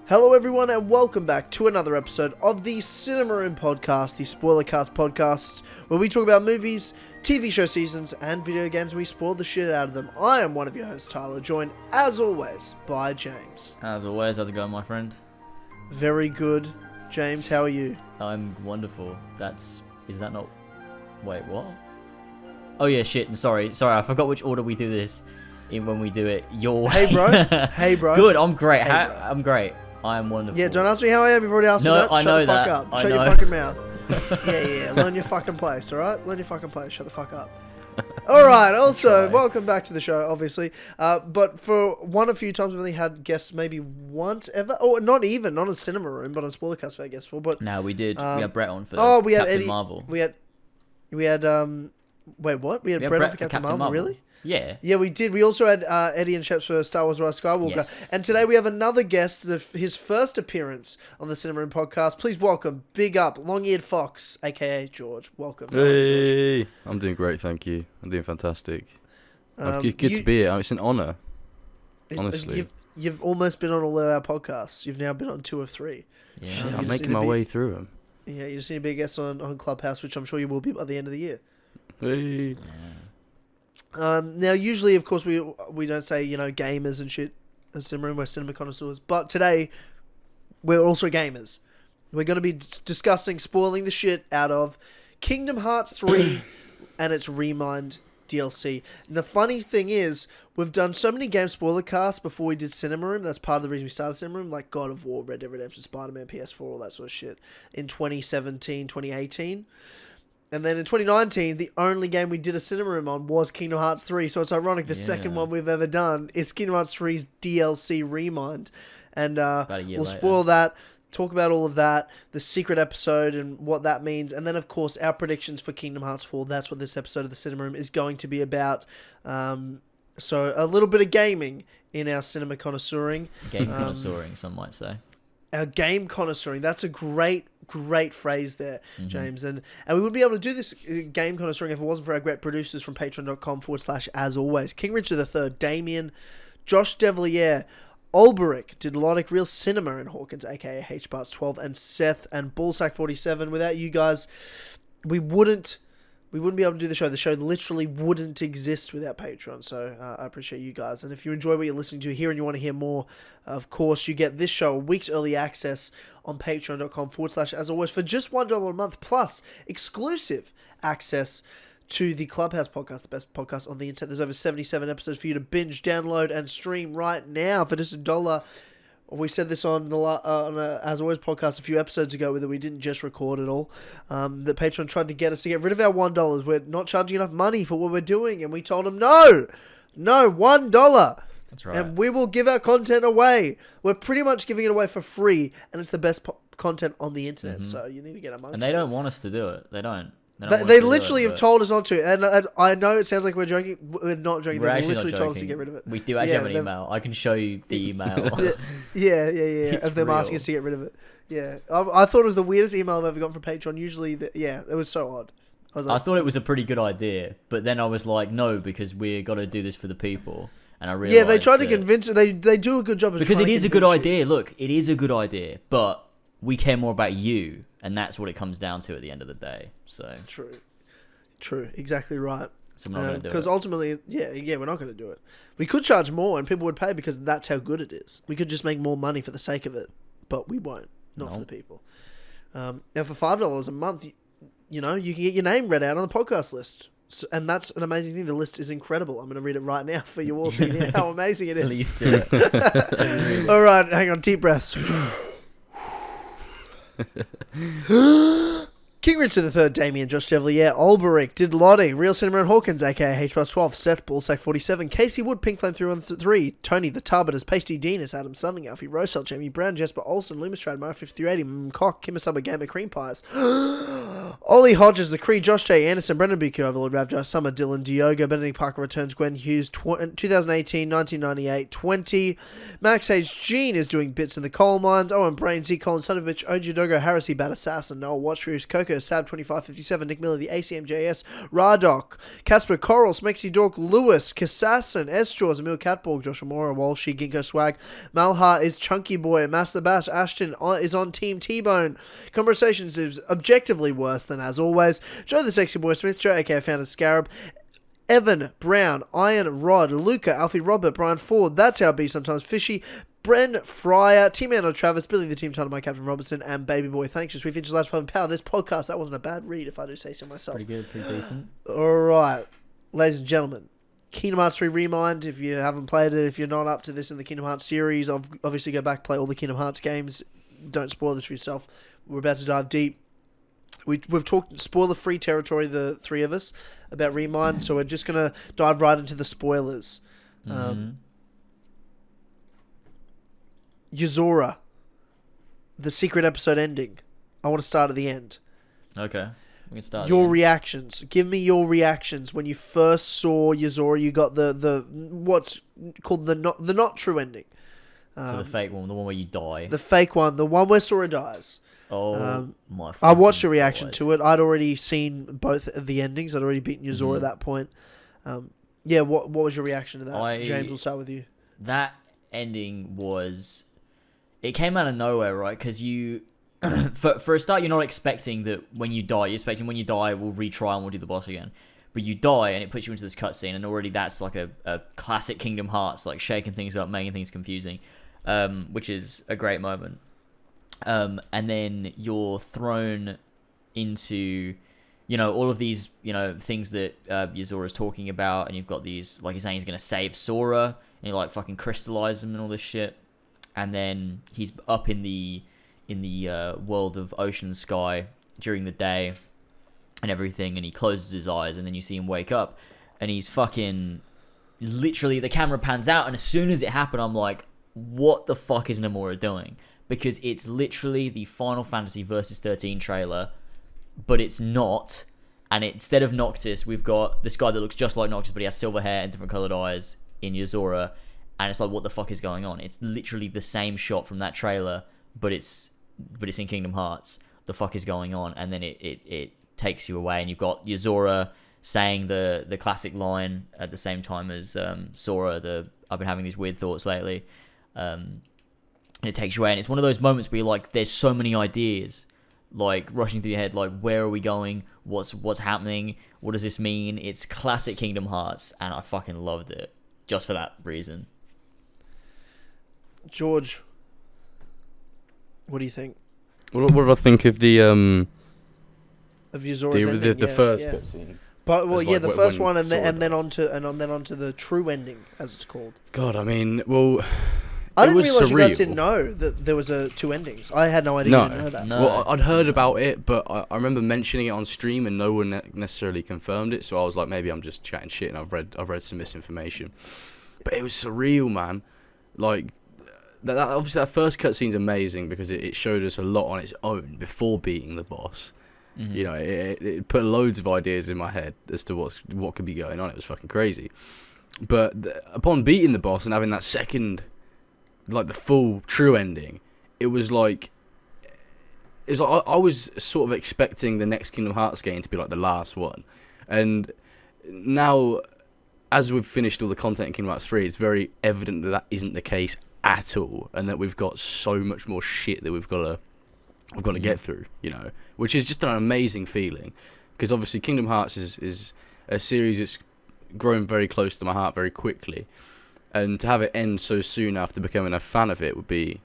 Hello everyone and welcome back to another episode of the Cinema Room Podcast, the Spoilercast podcast, where we talk about movies, TV show seasons, and video games. We spoil the shit out of them. I am one of your hosts, Tyler, joined as always by James. As always, how's it going, my friend? Very good. James, how are you? I'm wonderful. Is that not... Wait, what? Oh yeah, shit, sorry, I forgot which order we do this in when we do it your way. Hey bro. Hey bro. Good, I'm great. Hey, bro. I'm great. I am wonderful. Yeah, don't ask me how I am. You've already asked me that. I Shut know the fuck that. up. I Shut know. your fucking mouth. Yeah. Learn your fucking place, alright? Learn your fucking place. Shut the fuck up. Alright, also, welcome back to the show, obviously. But for one of few times we've only had guests maybe once ever. Oh, not on a Cinema Room, but on Spoilercast we had guests for. But no, we did. We had Brett on for we had Captain Eddie, Marvel. We had wait, what? We had Brett on for Captain Marvel, really? Yeah. Yeah, we did. We also had Eddie and Sheps for Star Wars Rise Skywalker. Yes. And today we have another guest, his first appearance on the Cinema Room podcast. Please welcome, big up, LongEaredFox, A.K.A George. Welcome. Hey, George. I'm doing great, thank you. I'm doing fantastic. Good to be here. It's an honour, honestly. You've almost been on all of our podcasts. You've now been on 2 of 3. Yeah. I'm making my way through them. Yeah, you just need to be a guest on Clubhouse, which I'm sure you will be by the end of the year. Hey. Now, usually, of course, we don't say, gamers and shit at Cinema Room. We're cinema connoisseurs. But today, we're also gamers. We're going to be discussing, spoiling the shit out of Kingdom Hearts 3 and its ReMind DLC. And the funny thing is, we've done so many game spoiler casts before we did Cinema Room. That's part of the reason we started Cinema Room, like God of War, Red Dead Redemption, Spider-Man, PS4, all that sort of shit, in 2017, 2018. And then in 2019, the only game we did a Cinema Room on was Kingdom Hearts 3. So it's ironic the second one we've ever done is Kingdom Hearts 3's DLC ReMind. And we'll spoil that, talk about all of that, the secret episode and what that means. And then, of course, our predictions for Kingdom Hearts 4. That's what this episode of the Cinema Room is going to be about. So a little bit of gaming in our cinema connoisseuring. Game connoisseuring, some might say. Our game connoisseuring. That's a great phrase there, James. And we wouldn't be able to do this game connoisseuring if it wasn't for our great producers from patreon.com/as always. King Richard III, Damian, Josh Devillier, Olberik, DIDDLOTIC, Real Cinema, and Hawkins, a.k.a HBarts12, and Seth, and Bullsack47. Without you guys, we wouldn't be able to do the show. The show literally wouldn't exist without Patreon. So I appreciate you guys. And if you enjoy what you're listening to here and you want to hear more, of course, you get this show a week's early access on patreon.com/as always for just $1 a month, plus exclusive access to the Clubhouse podcast, the best podcast on the internet. There's over 77 episodes for you to binge, download, and stream right now for just $1. We said this on the As Always podcast a few episodes ago, whether we didn't just record it all. That Patreon tried to get us to get rid of our $1. We're not charging enough money for what we're doing, and we told them no, $1. That's right. And we will give our content away. We're pretty much giving it away for free, and it's the best content on the internet. So you need to get amongst. And they don't want us to do it. They don't. They literally have told us not to, and I know it sounds like we're joking. We're not joking. They've literally told us to get rid of it. We do actually have an email. I can show you the email. Yeah. Of them asking us to get rid of it. Yeah, I thought it was the weirdest email I've ever gotten from Patreon. Usually, it was so odd. I thought it was a pretty good idea, but then I was like, no, because we got to do this for the people. And I realized they tried to convince. They do a good job of because it is a good idea. Look, it is a good idea, but we care more about you, and that's what it comes down to at the end of the day. So true, exactly right. So we're not going to do it. Because ultimately, we're not going to do it. We could charge more, and people would pay because that's how good it is. We could just make more money for the sake of it, but we won't. Not for the people. Now, for $5 a month, you can get your name read out on the podcast list. So, and that's an amazing thing. The list is incredible. I'm going to read it right now for you all so you hear how amazing it is. Please do it. All right, hang on. Deep breaths. King Richard III, Damian, Josh Devillier, Olberik, DIDDLOTIC, Real Cinema, and Hawkins, a.k.a HBarts12, Seth, Bullsack47, Casey Wood, Pink Flame 313, Tony, the Tarbiters, Pasty, Denis, Adam Sundling, Alfie Rowsell, Jamie Brown, Jesper Olsen, Lumistrad, Mara 5380, Mmmmmm, KEMOSABE, KEMOSABE, KREAMPIES, Olly Hodges, the Cree, Josh J. Anderson, Brendan B. Overlord, RAVJAI, Summer, Dylan, Diogo, Benedict Parker returns, Gwen Hughes, 2018, 1998, 20. Max H. Jean is doing bits in the coal mines. Owen Brayne, Zeek Collins, Son of Bitch Ogeaidogo, Harris, Bad Assassin, Noel Watchfrews, Coco, Sab, 2557, Nick Miller, the ACMJS, Radok, Kacper Korol, Smexy Dork, Lewis, Kassassin, S-Jaws, Emil Katborg, Josh Amora, Walshy, Ginko Swag, Malha is Chunky Boy, Master Bash, Ashton is on Team T-Bone. Conversations is objectively worse than as always. Joe the Sexy Boi Smith, Joe A.K.A FoundedScarab, Evan Brown, Iron Rod, Luca, Alfie Robert, Brian Ford, That's How It Be Sometimes Fishy, Bren Fryer, Team Anno Travis, Billy the Team Title, my Captain Robertson, and Baby Boy. Thanks, just we features last fun power. This podcast, that wasn't a bad read if I do say so myself. Pretty good, pretty decent. Alright, ladies and gentlemen, Kingdom Hearts 3 ReMind. If you haven't played it, if you're not up to this in the Kingdom Hearts series, obviously go back, play all the Kingdom Hearts games. Don't spoil this for yourself. We're about to dive deep. We've talked spoiler-free territory, the three of us, about ReMind, so we're just going to dive right into the spoilers. Yuzora, the secret episode ending. I want to start at the end. Okay, we can start. Your reactions. Give me your reactions when you first saw Yuzora. You got the what's called the not true ending. So the fake one, the one where you die. The fake one, the one where Sora dies. Oh my! I watched a reaction to it. I'd already seen both of the endings. I'd already beaten Yuzora at that point. Yeah, what was your reaction to that? James, we'll start with you. That ending was... It came out of nowhere, right? Because you... for a start, you're not expecting that when you die. You're expecting when you die, we'll retry and we'll do the boss again. But you die, and it puts you into this cutscene, and already that's like a classic Kingdom Hearts, like shaking things up, making things confusing, which is a great moment. And then you're thrown into, all of these, things that Yuzora's talking about, and you've got these, like, he's saying he's going to save Sora, and you, like, fucking crystallize him and all this shit. And then he's up in the world of Ocean Sky during the day and everything, and he closes his eyes, and then you see him wake up, and he's fucking... Literally, the camera pans out, and as soon as it happened, I'm like, what the fuck is Nomura doing? Because it's literally the Final Fantasy Versus 13 trailer, but it's not. And instead of Noctis, we've got this guy that looks just like Noctis, but he has silver hair and different colored eyes in Yuzora. And it's like, what the fuck is going on? It's literally the same shot from that trailer, but it's in Kingdom Hearts. The fuck is going on? And then it takes you away, and you've got Yuzora saying the classic line at the same time as Sora. I've been having these weird thoughts lately. And it takes you away, and it's one of those moments where you're like, there's so many ideas, like, rushing through your head, like, where are we going? What's happening? What does this mean? It's classic Kingdom Hearts, and I fucking loved it, just for that reason. George, what do you think? What did I think of the of Yuzora's ending? The first cutscene? But the first one, and then onto the true ending, as it's called. God, I mean, well... I didn't realise you guys didn't know that there was two endings. I had no idea you didn't know that. No. Well, I'd heard about it, but I remember mentioning it on stream, and no one necessarily confirmed it. So I was like, maybe I'm just chatting shit, and I've read some misinformation. But it was surreal, man. Like obviously that first cutscene's amazing because it showed us a lot on its own before beating the boss. Mm-hmm. It put loads of ideas in my head as to what could be going on. It was fucking crazy. But upon beating the boss and having that second, like, the full true ending, it was like I was sort of expecting the next Kingdom Hearts game to be like the last one, and now as we've finished all the content in Kingdom Hearts 3, it's very evident that isn't the case at all, and that we've got so much more shit that we've got to get through, which is just an amazing feeling, because obviously Kingdom Hearts is a series that's grown very close to my heart very quickly. And to have it end so soon after becoming a fan of it would be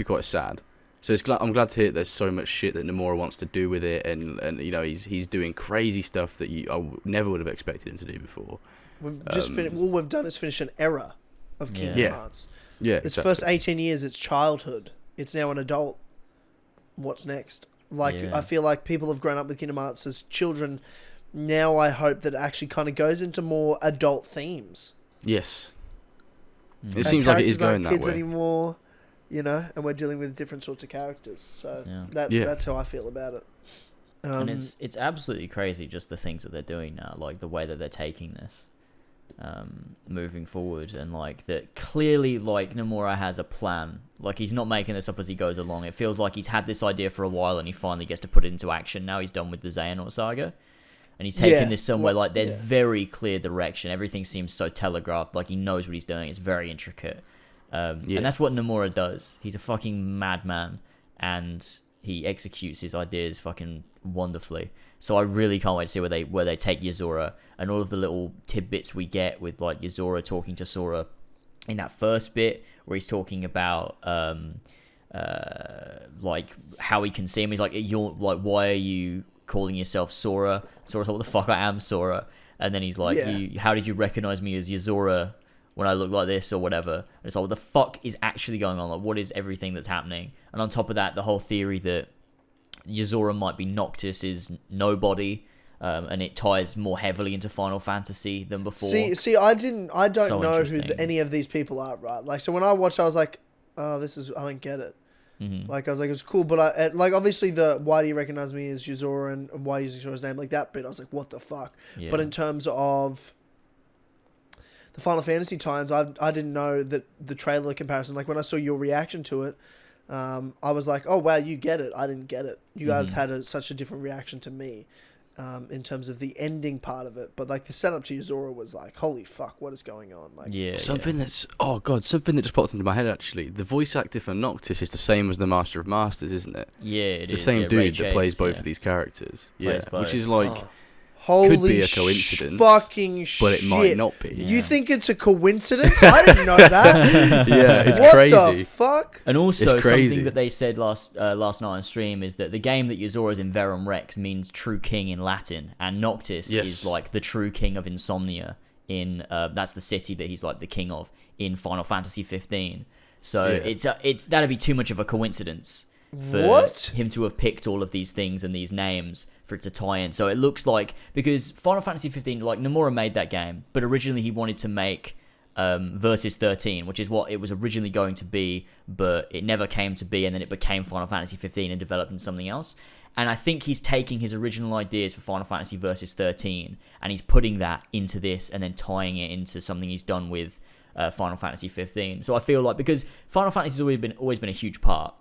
quite sad. So I'm glad to hear there's so much shit that Nomura wants to do with it, and he's doing crazy stuff that I never would have expected him to do before. We've just all we've done is finish an era of Kingdom Hearts. Yeah, its first 18 years, it's childhood. It's now an adult. What's next? I feel like people have grown up with Kingdom Hearts as children. Now I hope that it actually kind of goes into more adult themes. Yes. It seems like it is going that way. Kids anymore, and we're dealing with different sorts of characters. So that's how I feel about it. And it's absolutely crazy, just the things that they're doing now, like the way that they're taking this, moving forward, and like that clearly, like Nomura has a plan. Like he's not making this up as he goes along. It feels like he's had this idea for a while, and he finally gets to put it into action. Now he's done with the Xehanort saga, and he's taking this somewhere like there's very clear direction. Everything seems so telegraphed. Like he knows what he's doing. It's very intricate, and that's what Nomura does. He's a fucking madman, and he executes his ideas fucking wonderfully. So I really can't wait to see where they take Yuzora, and all of the little tidbits we get with like Yuzora talking to Sora in that first bit where he's talking about like how he can see him. He's like, "You're like, why are you calling yourself Sora?" Sora's like, "What the fuck? I am Sora." And then he's like, "How did you recognize me as Yuzora when I look like this or whatever?" And it's like, what the fuck is actually going on? Like, what is everything that's happening? And on top of that, the whole theory that Yuzora might be Noctis is nobody, and it ties more heavily into Final Fantasy than before. See, I don't know who any of these people are, right? Like, so when I watched, I was like, oh, I don't get it. Mm-hmm. Like, I was like, it's cool, but like, obviously why do you recognize me as Yuzora and why are you using Yozora's name? Like, that bit, I was like, what the fuck? Yeah. But in terms of the Final Fantasy times, I didn't know that the trailer comparison, like when I saw your reaction to it, I was like, oh wow, you get it. I didn't get it. You guys had such a different reaction to me in terms of the ending part of it. But like the setup to Yuzora was like, holy fuck, what is going on? Like, something that just popped into my head actually. The voice actor for Noctis is the same as the Master of Masters, isn't it? Yeah, it's the same dude that plays both of these characters. Which is like... Holy could be a coincidence, fucking shit. But it might not be. You think it's a coincidence? I didn't know that. Yeah, it's what crazy. What the fuck? And also, something that they said last night on stream is that the game that Yuzora's in Verum Rex means true king in Latin, and Noctis is like the true king of Insomnia in that's the city that he's like the king of in Final Fantasy 15. So it's that'd be too much of a coincidence for him to have picked all of these things and these names for it to tie in. So it looks like, because Final Fantasy 15, like Nomura made that game, but originally he wanted to make Versus 13, which is what it was originally going to be, but it never came to be, and then it became Final Fantasy 15 and developed into something else. And I think he's taking his original ideas for Final Fantasy Versus 13 and he's putting that into this and then tying it into something he's done with Final Fantasy 15. So I feel like, because Final Fantasy's always been a huge part,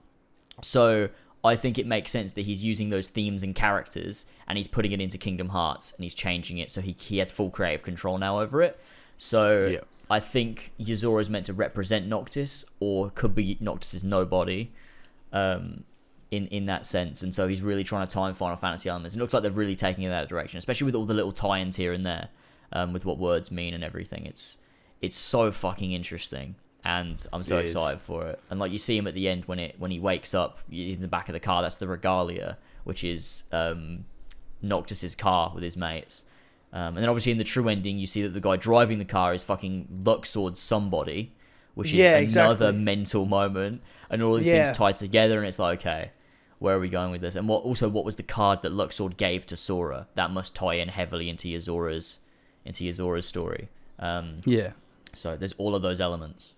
so I think it makes sense that he's using those themes and characters and he's putting it into Kingdom Hearts and he's changing it so he has full creative control now over it. So I think Yuzora is meant to represent Noctis, or could be Noctis's nobody, in that sense. And so he's really trying to tie in Final Fantasy elements. It looks like they're really taking it in that direction, especially with all the little tie-ins here and there, with what words mean and everything. It's so fucking interesting. And I'm so excited for it. And like you see him at the end when he wakes up in the back of the car. That's the Regalia, which is Noctis's car with his mates. And then obviously in the true ending, you see that the guy driving the car is fucking Luxord's somebody, which is another mental moment. And all these things tied together, and it's like, okay, where are we going with this? And what was the card that Luxord gave to Sora? That must tie in heavily into Yuzora's story. So there's all of those elements.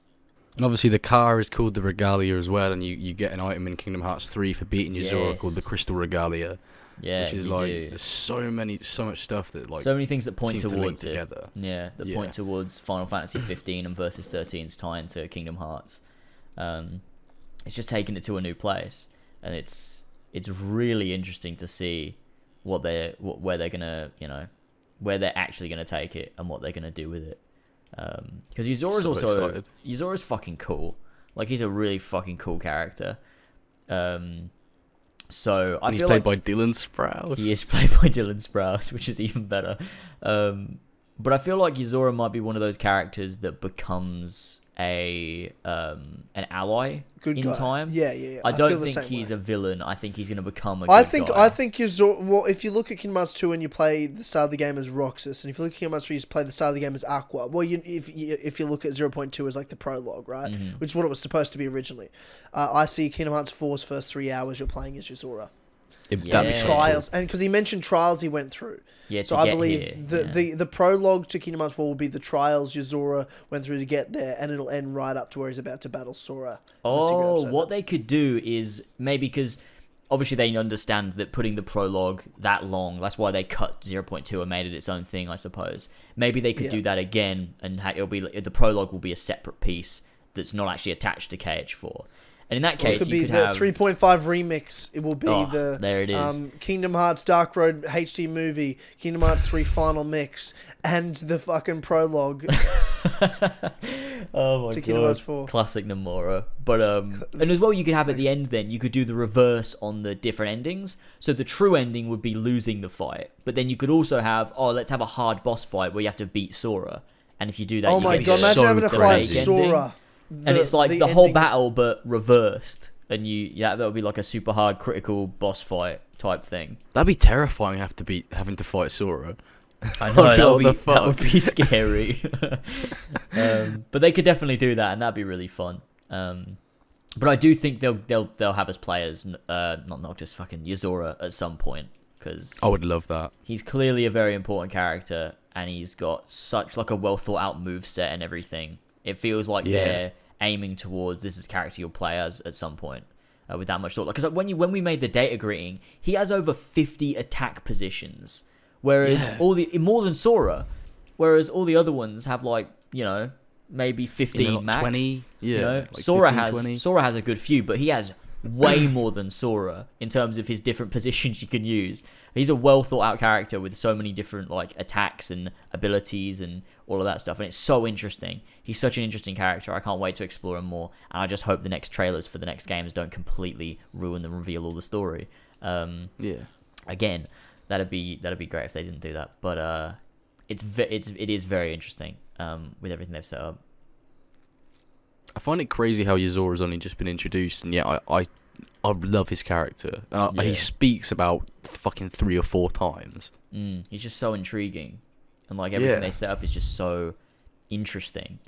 And obviously the car is called the Regalia as well, and you get an item in Kingdom Hearts 3 for beating Yuzora called the Crystal Regalia. Yeah, which is like there's so much stuff that like so many things that point towards link together. Yeah, that point towards Final Fantasy 15 and Versus 13's tie into Kingdom Hearts. It's just taking it to a new place, and it's really interesting to see where they're actually gonna take it and what they're gonna do with it. Because Yuzora's fucking cool. Like, he's a really fucking cool character. So I feel played by Dylan Sprouse. He is played by Dylan Sprouse, which is even better. But I feel like Yuzora might be one of those characters that becomes an ally in time. Yeah. I don't think he's a villain. I think he's going to become a good guy. I think Yuzora... Well, if you look at Kingdom Hearts 2 and you play the start of the game as Roxas, and if you look at Kingdom Hearts 3, you play the start of the game as Aqua. Well, if you look at 0.2 as like the prologue, right? Mm-hmm. Which is what it was supposed to be originally. I see Kingdom Hearts 4's first 3 hours you're playing as Yuzora. Trials, and because he mentioned trials he went through. Yeah, so I believe the prologue to Kingdom Hearts 4 will be the trials Yuzora went through to get there, and it'll end right up to where he's about to battle Sora. Oh, what they could do is maybe, because obviously they understand that putting the prologue that long, that's why they cut 0.2 and made it its own thing, I suppose. Maybe they could do that again, and it'll be the prologue will be a separate piece that's not actually attached to KH4. And in that case, you could have 3.5 remix. It will be there it is. Kingdom Hearts Dark Road HD movie, Kingdom Hearts 3 final mix, and the fucking prologue. Oh my to god! Kingdom Hearts 4. Classic Nomura. But and as well, you could have at the end. Then you could do the reverse on the different endings. So the true ending would be losing the fight, but then you could also have let's have a hard boss fight where you have to beat Sora. And if you do that, oh my god! Imagine having to fight Sora. And it's like the whole battle, but reversed. And that would be like a super hard critical boss fight type thing. That'd be terrifying. Having to fight Sora. I know that would be scary. But they could definitely do that, and that'd be really fun. But I do think they'll have us play as not just fucking Yozora at some point, because I would love that. He's clearly a very important character, and he's got such like a well thought out move set and everything. It feels like they're aiming towards this is character you'll play as at some point with that much thought. Because when we made the data greeting, he has over 50 attack positions, whereas more than Sora, whereas all the other ones have like maybe 15 max. 20, like Sora 15, Sora has a good few, but he has way more than Sora in terms of his different positions you can use. He's a well thought out character with so many different like attacks and abilities and all of that stuff, and it's so interesting. He's such an interesting character. I can't wait to explore him more, and I just hope the next trailers for the next games don't completely ruin and reveal all the story. Again, that'd be great if they didn't do that, but it is very interesting with everything they've set up. I find it crazy how Yozora's only just been introduced, and yet I love his character. He speaks about fucking 3 or 4 times. He's just so intriguing, and like everything they set up is just so interesting.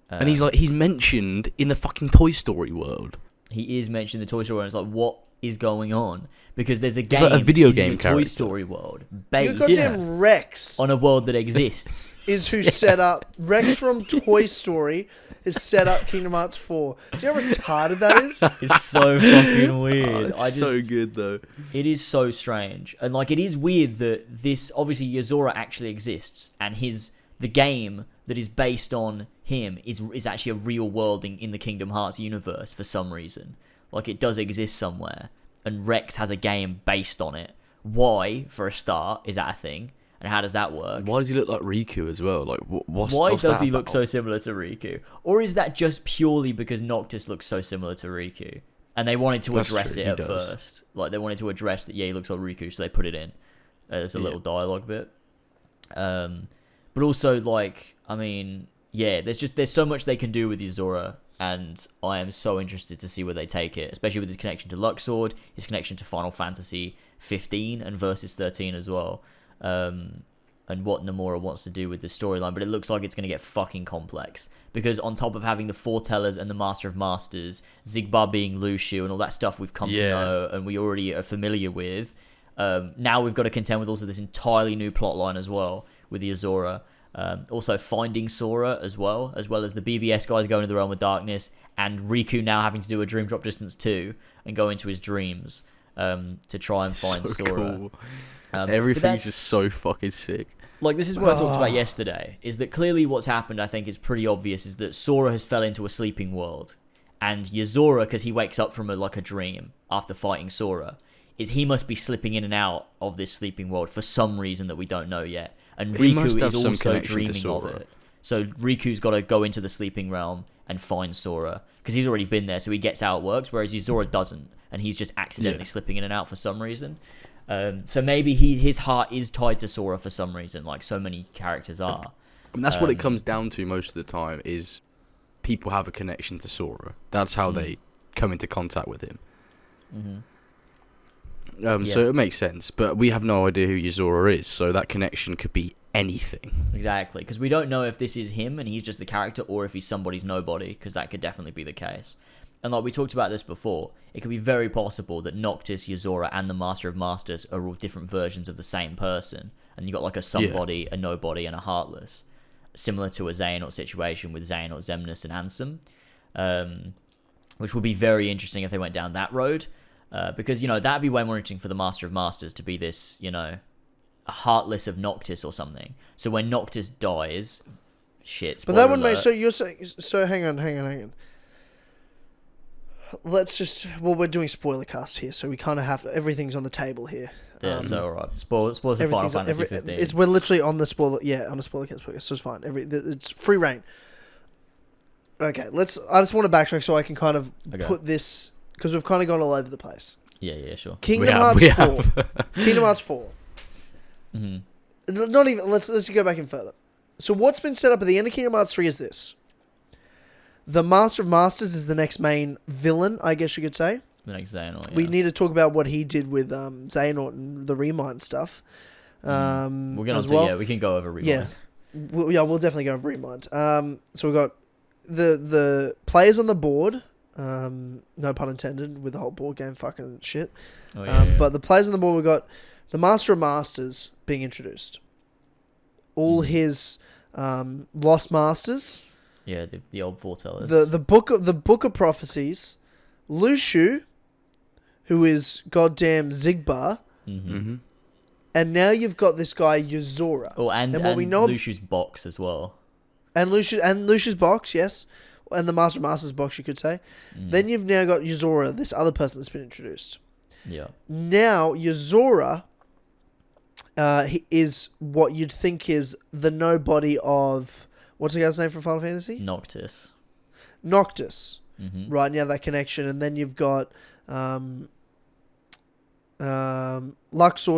And he's mentioned in the fucking Toy Story world. He is mentioned in the Toy Story world. It's like, what is going on? Because there's a game, like a video in game the character. Toy Story world based Rex on a world that exists. is who set up Rex from Toy Story has set up Kingdom Hearts 4. Do you know how retarded that is? It's so fucking weird. It's so good though. It is so strange, and like it is weird that this obviously Yozora actually exists, and the game that is based on him is actually a real world in the Kingdom Hearts universe for some reason. Like it does exist somewhere, and Rex has a game based on it. Why, for a start, is that a thing? And how does that work? Why does he look like Riku as well? Like, why does he look so similar to Riku? Or is that just purely because Noctis looks so similar to Riku? And they wanted to address it at first. Like, they wanted to address that, he looks like Riku, so they put it in as a little dialogue bit. But also, like, I mean, there's so much they can do with Yozora, and I am so interested to see where they take it, especially with his connection to Luxord, his connection to Final Fantasy 15 and Versus 13 as well. And what Nomura wants to do with the storyline, but it looks like it's going to get fucking complex, because on top of having the Foretellers and the Master of Masters, Xigbar being Lucio and all that stuff we've come to know and we already are familiar with, now we've got to contend with also this entirely new plotline as well with Yozora. Also finding Sora as well as the BBS guys going to the Realm of Darkness, and Riku now having to do a Dream Drop Distance 2 and go into his dreams to try and find Sora. Cool. Everything's just so fucking sick. Like, this is what I talked about yesterday, is that clearly what's happened, I think, is pretty obvious, is that Sora has fell into a sleeping world. And Yozora, because he wakes up from a dream after fighting Sora, he must be slipping in and out of this sleeping world for some reason that we don't know yet. And Riku is also dreaming of it. So Riku's got to go into the sleeping realm and find Sora, because he's already been there, so he gets how it works, whereas Yozora doesn't, and he's just accidentally slipping in and out for some reason. So maybe his heart is tied to Sora for some reason, like so many characters are. And that's what it comes down to most of the time, is people have a connection to Sora. That's how they come into contact with him. So it makes sense, but we have no idea who Yozora is, so that connection could be anything. Exactly, because we don't know if this is him and he's just the character, or if he's somebody's nobody, because that could definitely be the case. And like we talked about this before, it could be very possible that Noctis, Yozora, and the Master of Masters are all different versions of the same person, and you got like a somebody, a nobody, and a heartless, similar to a Xehanort situation with Xehanort, Xemnas, and Ansem, which would be very interesting if they went down that road. Because, you know, that'd be way more interesting for the Master of Masters to be this, you know, Heartless of Noctis or something. So when Noctis dies, shit. But that wouldn't make... So you're saying... So hang on. Let's just... Well, we're doing spoiler cast here, so we kind of have... Everything's on the table here. Yeah, so alright. Spoilers for Final Fantasy 15. We're literally on the spoiler... Yeah, on the spoiler cast podcast, so it's fine. It's free reign. Okay, I just want to backtrack so I can kind of put this... Because we've kind of gone all over the place. Yeah, sure. Kingdom Hearts 4. Kingdom Hearts 4. Mm-hmm. Not even... Let's go back in further. So what's been set up at the end of Kingdom Hearts 3 is this. The Master of Masters is the next main villain, I guess you could say. The next Xehanort, yeah. We need to talk about what he did with Xehanort and the ReMind stuff. We'll get on to... Yeah, we can go over ReMind. Yeah. We'll definitely go over ReMind. So we've got the players on the board... no pun intended with the whole board game fucking shit. But the players on the board, we've got the Master of Masters being introduced. All his Lost Masters. Yeah, the old foretellers. The book of prophecies. Lushu, who is goddamn Zigbar. Mm-hmm. And now you've got this guy Yuzora. Oh, and what we know, Lushu's box as well. And Lushu's box, yes. And the Master of Masters box, you could say. Then you've now got Yuzora, this other person that's been introduced. Yeah. Now, Yuzora he is what you'd think is the nobody of... What's the guy's name from Final Fantasy? Noctis. Mm-hmm. Right, now that connection. And then you've got Luxord.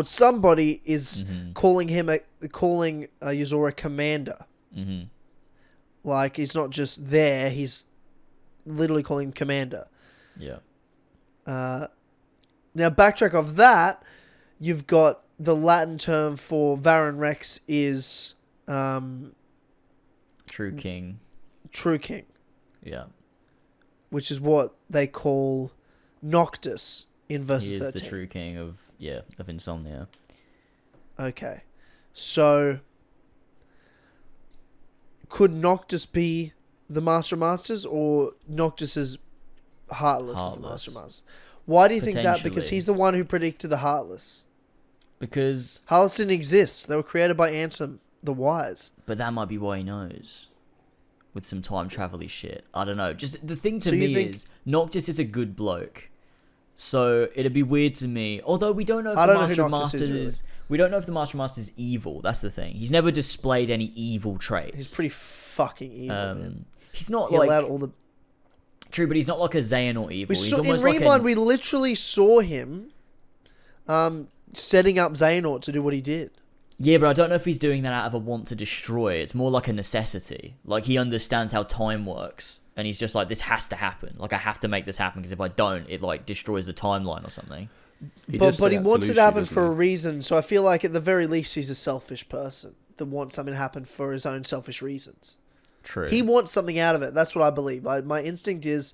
Somebody is calling Yuzora Commander. Mm-hmm. Like, he's not just there, he's literally calling him Commander. Yeah. Now, backtrack of that, you've got the Latin term for Varan Rex is... True King. True King. Yeah. Which is what they call Noctis in verse 13. He is the true king of Insomnia. Okay. So... Could Noctis be the Master of Masters, or Noctis is Heartless as the Master of Masters? Why do you think that? Because he's the one who predicted the Heartless. Because... Heartless didn't exist. They were created by Ansem the Wise. But that might be why he knows. With some time travel-y shit. I don't know. Just the thing to me is, Noctis is a good bloke. So it'd be weird to me. Although we don't know if the Master of Masters is... We don't know if the Master of Masters is evil. That's the thing. He's never displayed any evil traits. He's pretty fucking evil, man. He's not he allowed all the... True, but he's not like a Xehanort evil. He's almost in ReMind, we literally saw him setting up Xehanort to do what he did. Yeah, but I don't know if he's doing that out of a want to destroy. It's more like a necessity. Like, he understands how time works. And he's just like, this has to happen. Like, I have to make this happen, because if I don't, it, like, destroys the timeline or something. But he wants it to happen for a reason, so I feel like at the very least he's a selfish person that wants something to happen for his own selfish reasons. True. He wants something out of it. That's what I believe. My instinct is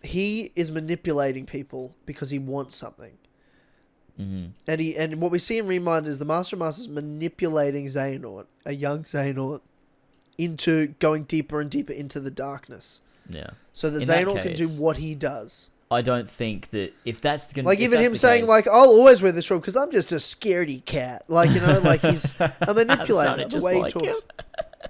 he is manipulating people because he wants something. Mm-hmm. And what we see in ReMind is the Master of Masters manipulating Xehanort, a young Xehanort, into going deeper and deeper into the darkness. Yeah. So that Xehanort can do what he does. I don't think that if that's going to... Like, even him saying, like, I'll always wear this robe because I'm just a scaredy cat. Like, you know, like he's a manipulator the way he talks.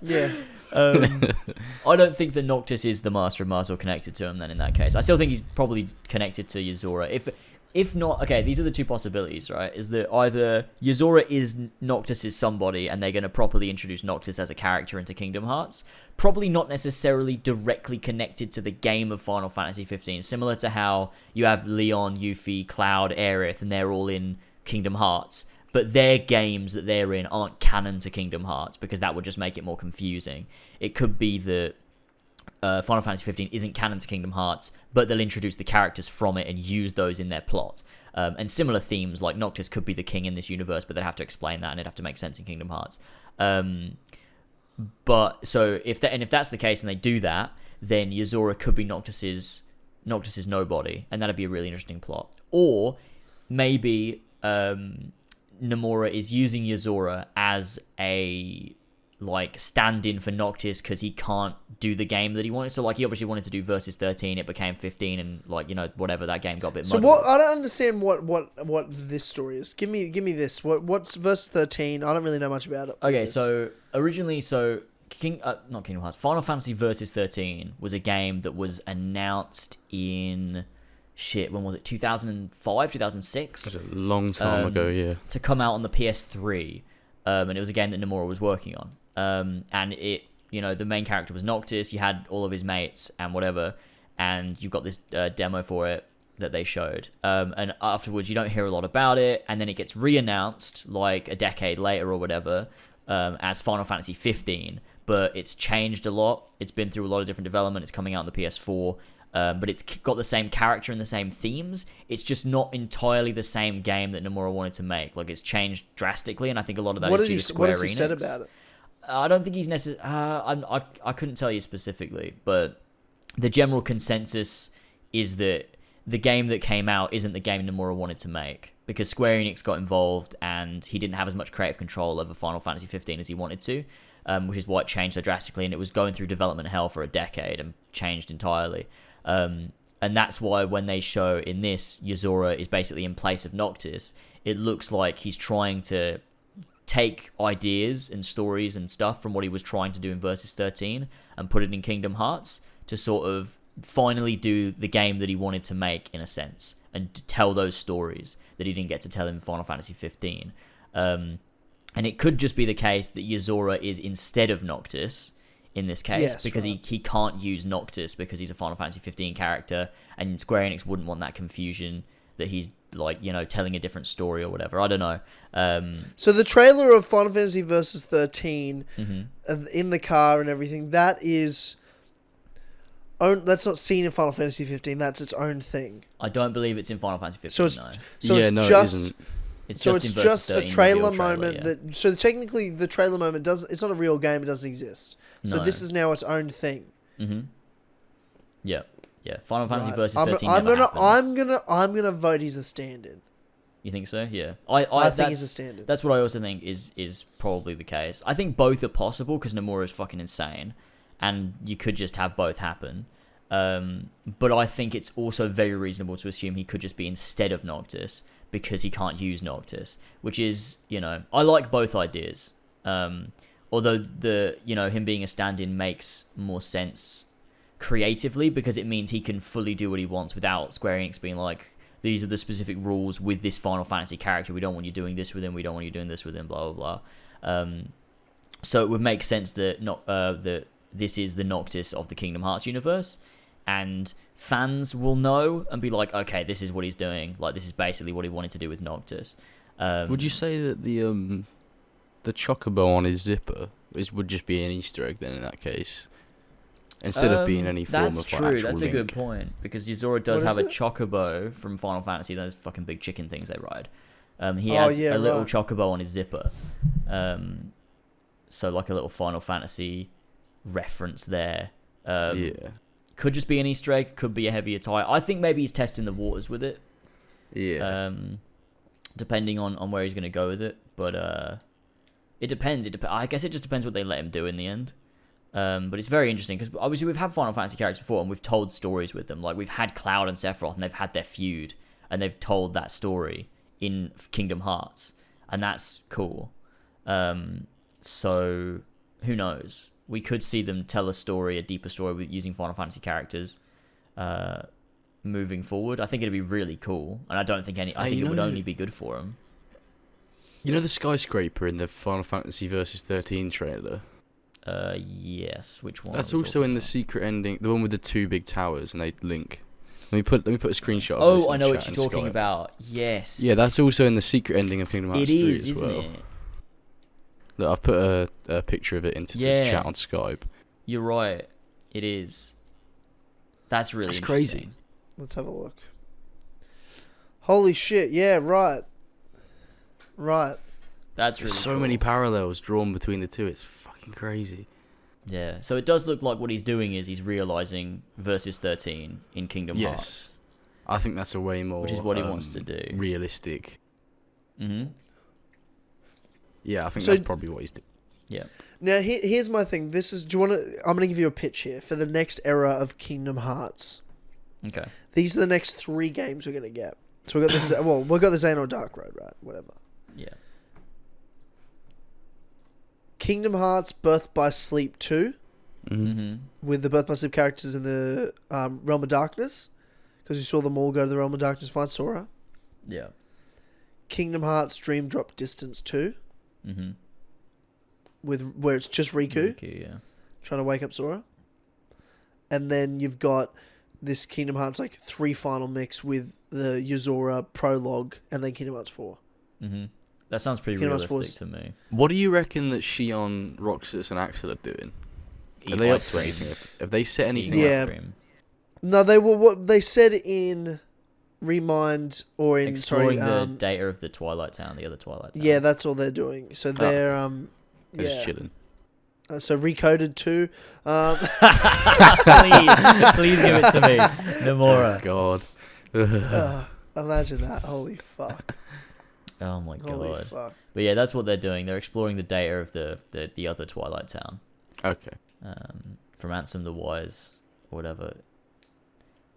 Yeah. I don't think that Noctis is the Master of Masters or connected to him then in that case. I still think he's probably connected to Yuzora. If not, okay, these are the two possibilities, right? Is that either Yuzora is Noctis' somebody and they're going to properly introduce Noctis as a character into Kingdom Hearts. Probably not necessarily directly connected to the game of Final Fantasy 15. Similar to how you have Leon, Yuffie, Cloud, Aerith, and they're all in Kingdom Hearts. But their games that they're in aren't canon to Kingdom Hearts because that would just make it more confusing. It could be that Final Fantasy 15 isn't canon to Kingdom Hearts, but they'll introduce the characters from it and use those in their plot. And similar themes, like Noctis could be the king in this universe, but they'd have to explain that and it'd have to make sense in Kingdom Hearts. But so if that's the case and they do that, then Yuzora could be Noctis's nobody, and that'd be a really interesting plot. Or maybe Nomura is using Yuzora as a like stand in for Noctis because he can't do the game that he wanted. So like he obviously wanted to do versus 13, it became 15, and like whatever, that game got a bit So muddled. what? I don't understand what this story is. Give me this. What's versus 13? I don't really know much about it. Okay, so originally, not Kingdom Hearts, Final Fantasy Versus 13 was a game that was announced in when was it? 2005, 2006. That's a long time ago, yeah. To come out on the PS3, and it was a game that Nomura was working on. And it, the main character was Noctis. You had all of his mates and whatever, and you got this demo for it that they showed. And afterwards, you don't hear a lot about it, and then it gets re-announced like a decade later or whatever as Final Fantasy 15. But it's changed a lot. It's been through a lot of different development. It's coming out on the PS4. But it's got the same character and the same themes. It's just not entirely the same game that Nomura wanted to make. Like, it's changed drastically, and I think a lot of that is due to Square Enix. What has he said about it? I don't think he's necessarily... I couldn't tell you specifically, but the general consensus is that the game that came out isn't the game Nomura wanted to make, because Square Enix got involved, and he didn't have as much creative control over Final Fantasy 15 as he wanted to, which is why it changed so drastically, and it was going through development hell for a decade and changed entirely. And that's why when they show in this, Yuzora is basically in place of Noctis, it looks like he's trying to take ideas and stories and stuff from what he was trying to do in Versus 13 and put it in Kingdom Hearts to sort of finally do the game that he wanted to make, in a sense, and to tell those stories that he didn't get to tell in Final Fantasy 15. And it could just be the case that Yuzora is instead of Noctis in this case, because he can't use Noctis because he's a Final Fantasy 15 character, and Square Enix wouldn't want that confusion that he's like, telling a different story or whatever. I don't know. So the trailer of Final Fantasy Versus 13 in the car and everything, that's not seen in Final Fantasy 15. That's its own thing. I don't believe it's in Final Fantasy 15. So it's just a trailer moment. Yeah. So technically, the trailer moment it's not a real game. It doesn't exist. So this is now its own thing. Mm-hmm. Yeah. Final Fantasy Versus 13. I'm gonna vote he's a stand-in. You think so? Yeah. I think he's a stand-in. That's what I also think is probably the case. I think both are possible because Nomura is fucking insane, and you could just have both happen. But I think it's also very reasonable to assume he could just be instead of Noctis, because he can't use Noctis, which is, I like both ideas. Although him being a stand-in makes more sense creatively, because it means he can fully do what he wants without Square Enix being like, these are the specific rules with this Final Fantasy character. We don't want you doing this with him. We don't want you doing this with him. Blah blah blah. So it would make sense that that this is the Noctis of the Kingdom Hearts universe, and fans will know and be like, okay, this is what he's doing. Like, this is basically what he wanted to do with Noctis. Would you say that the chocobo on his zipper would just be an Easter egg then in that case, instead of being any form of actual link? That's a good point, because Yuzora does have a chocobo from Final Fantasy, those fucking big chicken things they ride. He has a little chocobo on his zipper. So like a little Final Fantasy reference there. Could just be an Easter egg, could be a heavier tie. I think maybe he's testing the waters with it. Yeah. Depending on where he's going to go with it. But it depends. I guess it just depends what they let him do in the end. But it's very interesting, because obviously we've had Final Fantasy characters before, and we've told stories with them. Like, we've had Cloud and Sephiroth, and they've had their feud, and they've told that story in Kingdom Hearts, and that's cool. So who knows? We could see them tell a deeper story with using Final Fantasy characters moving forward. I think it'd be really cool, and I don't think I think it would only be good for them. You know the skyscraper in the Final Fantasy Versus 13 trailer? Yes. Which one? That's also in the secret ending, the one with the two big towers, and they link. Let me put a screenshot. Oh, I know what you're talking about. Yes. Yeah, that's also in the secret ending of Kingdom Hearts 3 as well. It is, isn't it? Look, I've put a picture of it into the chat on Skype. You're right. It is. That's really interesting. Crazy. Let's have a look. Holy shit! Yeah, right. That's really There's so many parallels drawn between the two. It's fucking crazy. Yeah. So it does look like what he's doing is he's realizing Versus 13 in Kingdom Hearts. I think that's a way more, which is what he wants to do, realistic. Mm-hmm. Yeah, I think that's probably what he's doing. Yeah. Now, here's my thing. Do you want to... I'm going to give you a pitch here for the next era of Kingdom Hearts. Okay. These are the next 3 games we're going to get. So we've got this... well, we've got the Xehanort Dark Road, right? Whatever. Yeah. Kingdom Hearts Birth by Sleep 2. Mm-hmm. With the Birth by Sleep characters in the Realm of Darkness. Because you saw them all go to the Realm of Darkness, find Sora. Yeah. Kingdom Hearts Dream Drop Distance 2. Mm-hmm. Where it's just Riku yeah. trying to wake up Sora. And then you've got this Kingdom Hearts 3 final mix with the Yuzora prologue and then Kingdom Hearts 4. Mm-hmm. That sounds pretty Kingdom Hearts realistic to me. What do you reckon that Shion, Roxas, and Axel are doing? Are they up to anything? Have they set anything up? No, they were what they said in ReMind or in exploring the data of the Twilight Town, the other Twilight Town. Yeah, that's all they're doing. So they're They're just chilling. So Recoded 2. Please give it to me, Nomura. Oh, God. Imagine that. Holy fuck. Oh my Holy god. fuck. But yeah, that's what they're doing. They're exploring the data of the other Twilight Town. Okay. From Ansem the Wise or whatever.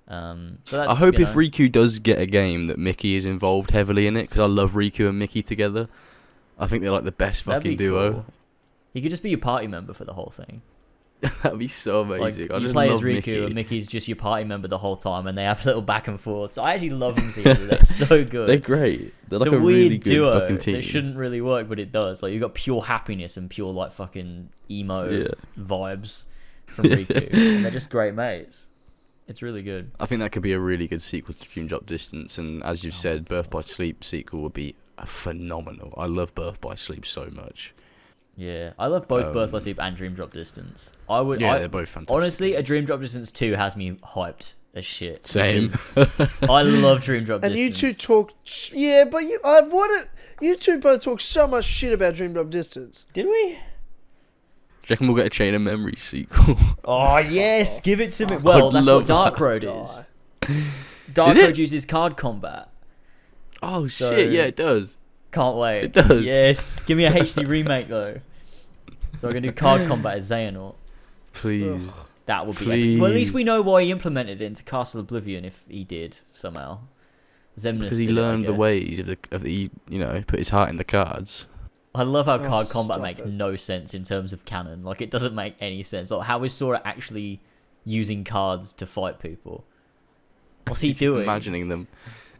So that's, I hope if Riku does get a game that Mickey is involved heavily in it, because I love Riku and Mickey together. I think they're like the best fucking duo. Cool. He could just be your party member for the whole thing. That'd be so amazing. Like, I you just play as love Riku Mickey. and Mickey's just your party member the whole time, and they have little back and forth. So I actually love them together. They're so good. They're great. They're like it's a a weird really good duo fucking team. that shouldn't really work, but it does. Like, you've got pure happiness and pure like fucking emo vibes from Riku. And they're just great mates. It's really good. I think that could be a really good sequel to Dream Drop Distance, and as you've said, Birth by Sleep sequel would be phenomenal. I love Birth by Sleep so much. Yeah, I love both Birth by Sleep and Dream Drop Distance. They're both fantastic. Honestly, a Dream Drop Distance 2 has me hyped as shit. Same. I love Dream Drop And Distance. you two talk... Yeah, but you two both talk so much shit about Dream Drop Distance. Did we? Do you reckon we'll get a Chain of Memory sequel? Oh, yes! Give it to me. Well, that's what Dark Road is. Dark Road uses card combat. Oh, shit, yeah, it does. Can't wait. It does. Yes. Give me a HD remake, though. So I can do card combat as Xehanort. Please. Ugh. That would be Please. epic. Well, at least we know why he implemented it into Castle Oblivion if he did, somehow. Xemnas Because he did it, I learned the guess. ways of the, put his heart in the cards. I love how card stop combat makes it. no sense in terms of canon. Like, it doesn't make any sense. Like, how is Sora actually using cards to fight people? What's he doing? Imagining them.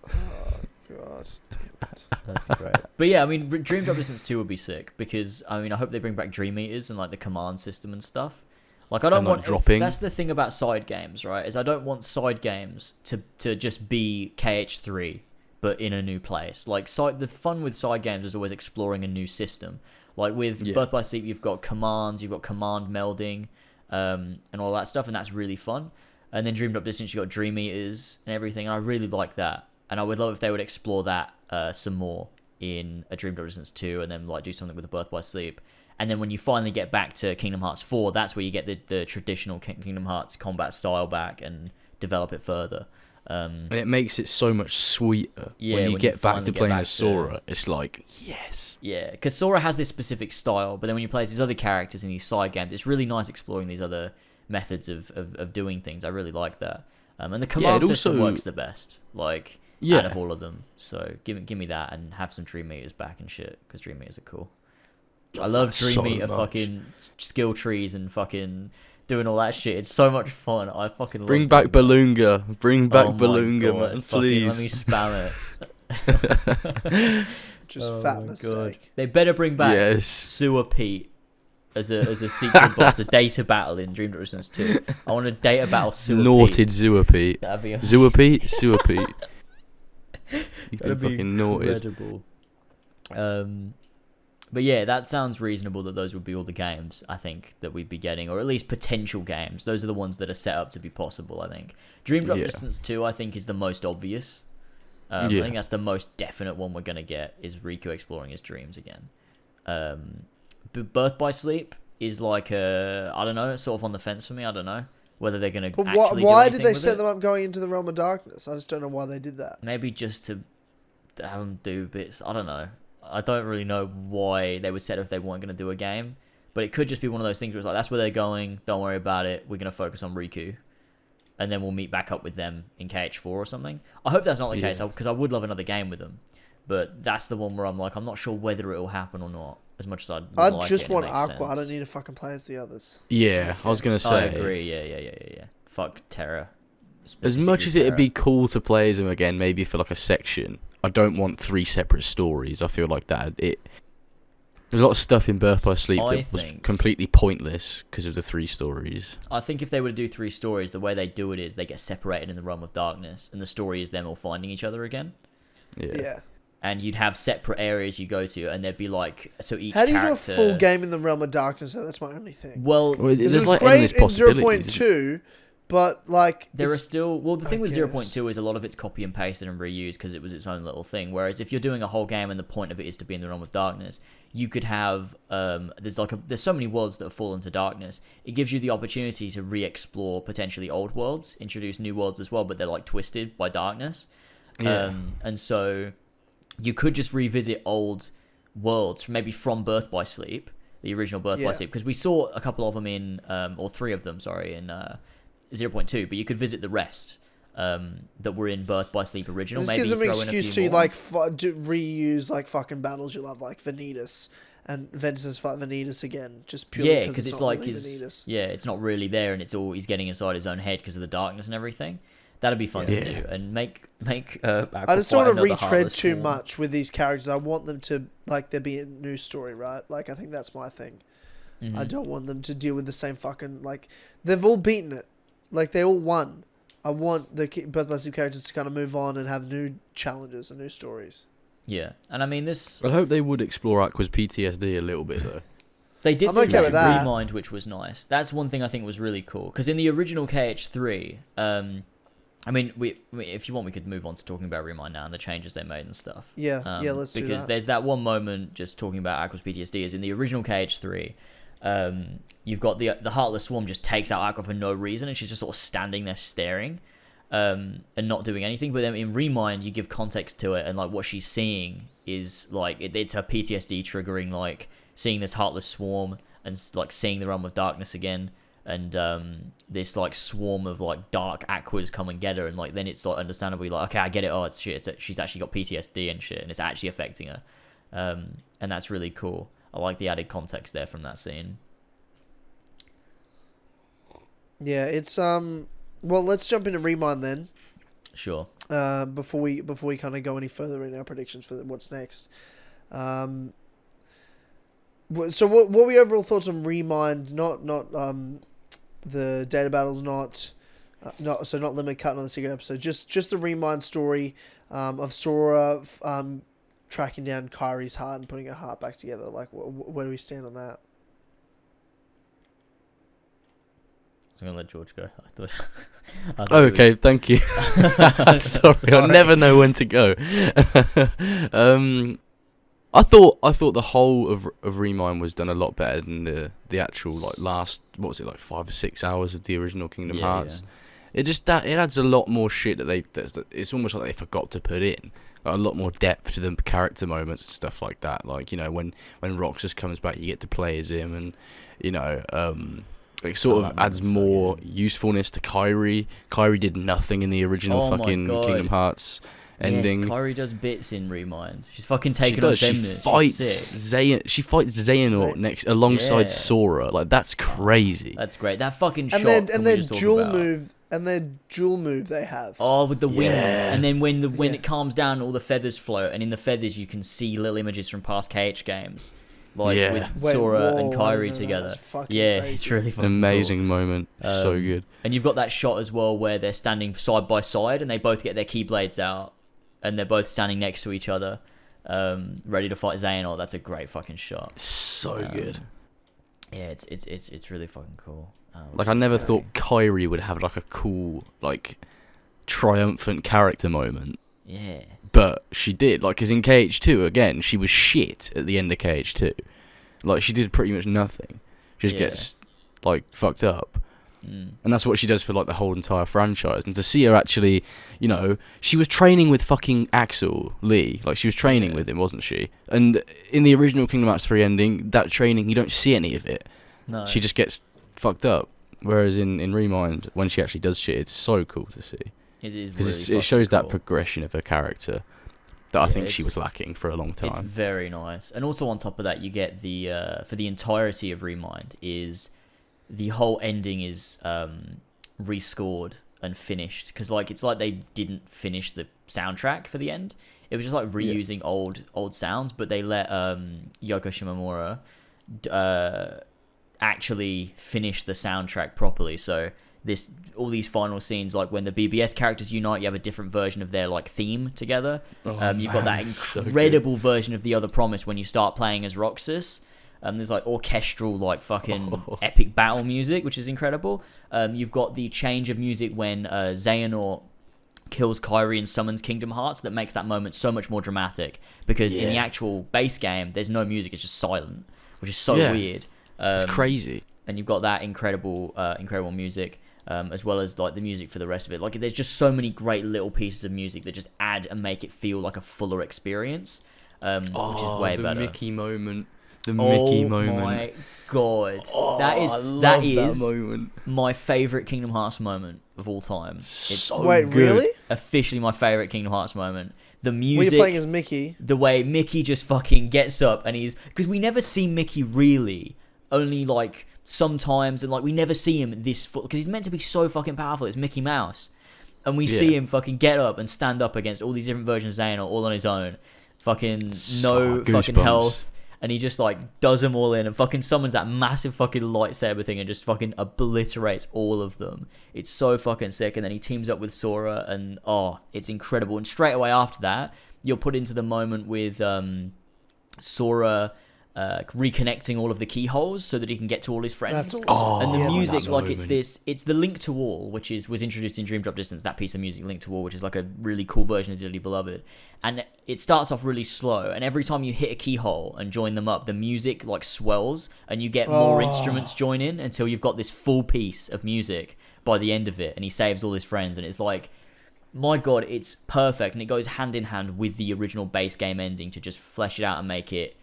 Oh, God. That's great. But yeah, I mean, Dream Drop Distance 2 would be sick because, I mean, I hope they bring back Dream Eaters and like the command system and stuff. Like, I don't And, want dropping. That's the thing about side games, right? Is I don't want side games to just be KH3 but in a new place. Like, the fun with side games is always exploring a new system. Like with Birth by Sleep, you've got commands, you've got command melding, and all that stuff, and that's really fun. And then Dream Drop Distance, you've got Dream Eaters and everything, and I really like that. And I would love if they would explore that some more in a Dream Drop Distance 2, and then like do something with the Birth by Sleep. And then when you finally get back to Kingdom Hearts 4, that's where you get the traditional Kingdom Hearts combat style back and develop it further. And it makes it so much sweeter Yeah, when you get back finally to get playing back as Sora. It's like, yes. Yeah, because Sora has this specific style, but then when you play as these other characters in these side games, it's really nice exploring these other methods of doing things. I really like that. And the command system also works the best, like, out of all of them. So give me that and have some Dream Eaters back and shit, because Dream Eaters are cool. I love Dream so Eater much. fucking skill trees and fucking doing all that shit. It's so much fun. I fucking Bring love back doing that. Balloonga. Bring back Oh my Balloonga, God, man. fucking Please. let me spam it. Just Oh fat my mistake. God. They better bring back Yes. Sewer Pete as a secret boss, a data battle in Dream Drop Distance 2. I want a data battle Sewer Naughted Pete. Zua Pete. That'd be Zua Pete? Sewer Pete. He's been that'd be fucking naughted. incredible. But yeah, that sounds reasonable that those would be all the games, I think, that we'd be getting, or at least potential games. Those are the ones that are set up to be possible, I think. Dream Drop Distance 2, I think, is the most obvious. I think that's the most definite one we're going to get, is Riku exploring his dreams again. But Birth by Sleep is like I don't know, sort of on the fence for me. I don't know whether they're going to actually Why do did anything they with set it. them up going into the Realm of Darkness? I just don't know why they did that. Maybe just to have them do bits. I don't know. I don't really know why they would set up if they weren't going to do a game. But it could just be one of those things where it's like, that's where they're going. Don't worry about it. We're going to focus on Riku. And then we'll meet back up with them in KH4 or something. I hope that's not the case, because I would love another game with them. But that's the one where I'm like, I'm not sure whether it'll happen or not, as much as I just want Aqua. I don't need to fucking play as the others. Yeah, okay. I was going to say. I agree, yeah. Fuck Terra. As much as it'd be cool to play as him again, maybe for like a section, I don't want 3 separate stories. I feel like there's a lot of stuff in Birth by Sleep that was completely pointless because of the 3 stories. I think if they were to do 3 stories, the way they do it is they get separated in the Realm of Darkness, and the story is them all finding each other again. Yeah. And you'd have separate areas you go to, and there'd be like, so each How do you character... do a full game in the Realm of Darkness? That's my only thing. Well there's it was like great in possibilities. 0.2, but like... There are still... Well, the thing with 0.2 is a lot of it's copy and pasted and reused because it was its own little thing. Whereas if you're doing a whole game and the point of it is to be in the Realm of Darkness, you could have... there's so many worlds that have fallen to darkness. It gives you the opportunity to re-explore potentially old worlds, introduce new worlds as well, but they're like twisted by darkness. Yeah. And so... You could just revisit old worlds, maybe from Birth by Sleep, the original Birth by Sleep, because we saw a couple of them in, or 3 of them, sorry, in 0.2, but you could visit the rest that were in Birth by Sleep original. This gives them an excuse to like reuse like fucking battles you love, like Vanitas, and Ventus's fight Vanitas again, just purely because it's like really Vanitas. Yeah, it's not really there, and it's all he's getting inside his own head because of the darkness and everything. That'd be fun to do, and make. I just don't want to retread too much with these characters. I want them to there be a new story, right? Like I think that's my thing. Mm-hmm. I don't want them to deal with the same fucking they've all beaten it, like they all won. I want the Birth by Sleep characters to kind of move on and have new challenges and new stories. Yeah, and I mean this. I hope they would explore Aqua's PTSD a little bit though. They did ReMind, which was nice. That's one thing I think was really cool because in the original KH3. I mean, if you want, we could move on to talking about ReMind now and the changes they made and stuff. Yeah, let's do that. Because there's that one moment, just talking about Aqua's PTSD, is in the original KH3, you've got the Heartless Swarm just takes out Aqua for no reason, and she's just sort of standing there staring, and not doing anything. But then in ReMind, you give context to it, and like what she's seeing is like it's her PTSD triggering, like seeing this Heartless Swarm and like seeing the Realm of Darkness again. And this like swarm of like dark Aquas come and get her, and like then it's like understandably like, okay, I get it. Oh, it's shit. She's actually got PTSD and shit, and it's actually affecting her. And that's really cool. I like the added context there from that scene. Yeah, it's well, let's jump into ReMind then. Sure. Before we kind of go any further in our predictions for what's next. So what were your overall thoughts on ReMind? Not the data battles, not Limit Cut, not the secret episode. Just the ReMind story of Sora tracking down Kairi's heart and putting her heart back together. Like, where do we stand on that? I was gonna let George go. Okay, thank you. Sorry, I never know when to go. I thought the whole of ReMind was done a lot better than the actual last 5 or 6 hours of the original Kingdom Hearts. Yeah. It adds a lot more shit that it's almost like they forgot to put in. Like, a lot more depth to the character moments and stuff like that. Like, you know, when Roxas comes back, you get to play as him, and you know, it sort of adds more usefulness to Kairi. Kairi did nothing in the original Kingdom Hearts ending. Yes, Kairi does bits in ReMind. She's fucking taking on Denis. She fights Xehanort alongside Sora. Like, that's crazy. That's great. That fucking shot. And their dual move. And their dual move they have. Oh, with the wings. And then when it calms down, all the feathers float, and in the feathers you can see little images from past KH games. With Sora and Kairi together. Yeah, crazy. It's really fucking amazing cool. Moment. So good. And you've got that shot as well where they're standing side by side and they both get their Keyblades out and they're both standing next to each other, ready to fight Xehanort. That's a great fucking shot. So good. Yeah, it's really fucking cool. I never thought Kairi would have a cool triumphant character moment. Yeah. But she did, because in KH2, again, she was shit at the end of KH2. She did pretty much nothing. She just gets, fucked up. And that's what she does for like the whole entire franchise. And to see her actually, you know, she was training with fucking Axel Lee. Like, she was training with him, wasn't she? And in the original Kingdom Hearts 3 ending, that training, you don't see any of it. No. She just gets fucked up. Whereas in ReMind, when she actually does shit, it's so cool to see. It is because really it shows cool. that progression of her character that I think she was lacking for a long time. It's very nice. And also on top of that, you get the for the entirety of ReMind is the whole ending is rescored and finished, because like it's like they didn't finish the soundtrack for the end. It was just like reusing old sounds, but they let Yoko Shimomura actually finish the soundtrack properly. So all these final scenes, like when the BBS characters unite, you have a different version of their like theme together. You've got that incredible version of The Other Promise when you start playing as Roxas. There's like orchestral, like fucking epic battle music, which is incredible. You've got the change of music when Xehanort kills KHIII and summons Kingdom Hearts. That makes that moment so much more dramatic, because in the actual base game, there's no music; it's just silent, which is so weird. It's crazy. And you've got that incredible music, as well as like the music for the rest of it. Like, there's just so many great little pieces of music that just add and make it feel like a fuller experience, which is way better. Mickey moment. The Mickey moment. Oh my god. That is that moment. My favourite Kingdom Hearts moment of all time. It's So Wait, good. really? officially my favourite Kingdom Hearts moment. The When music, you're playing as Mickey. the way Mickey just fucking gets up and because we never see Mickey really, only like sometimes, and like we never see him this full, because he's meant to be so fucking powerful. It's Mickey Mouse. And we see him fucking get up and stand up against all these different versions of Xehanort all on his own. Fucking no fucking goosebumps. health. And he just like does them all in and fucking summons that massive fucking lightsaber thing and just fucking obliterates all of them. It's so fucking sick. And then he teams up with Sora, and it's incredible. And straight away after that, you're put into the moment with Sora reconnecting all of the keyholes so that he can get to all his friends. That's awesome. And the music, like moment. it's the Link to All, which was introduced in Dream Drop Distance, that piece of music, Link to All, which is like a really cool version of Dearly Beloved. And it starts off really slow, and every time you hit a keyhole and join them up, the music like swells, and you get more instruments join in until you've got this full piece of music by the end of it, and he saves all his friends, and it's like, my god, it's perfect, and it goes hand in hand with the original base game ending to just flesh it out and make it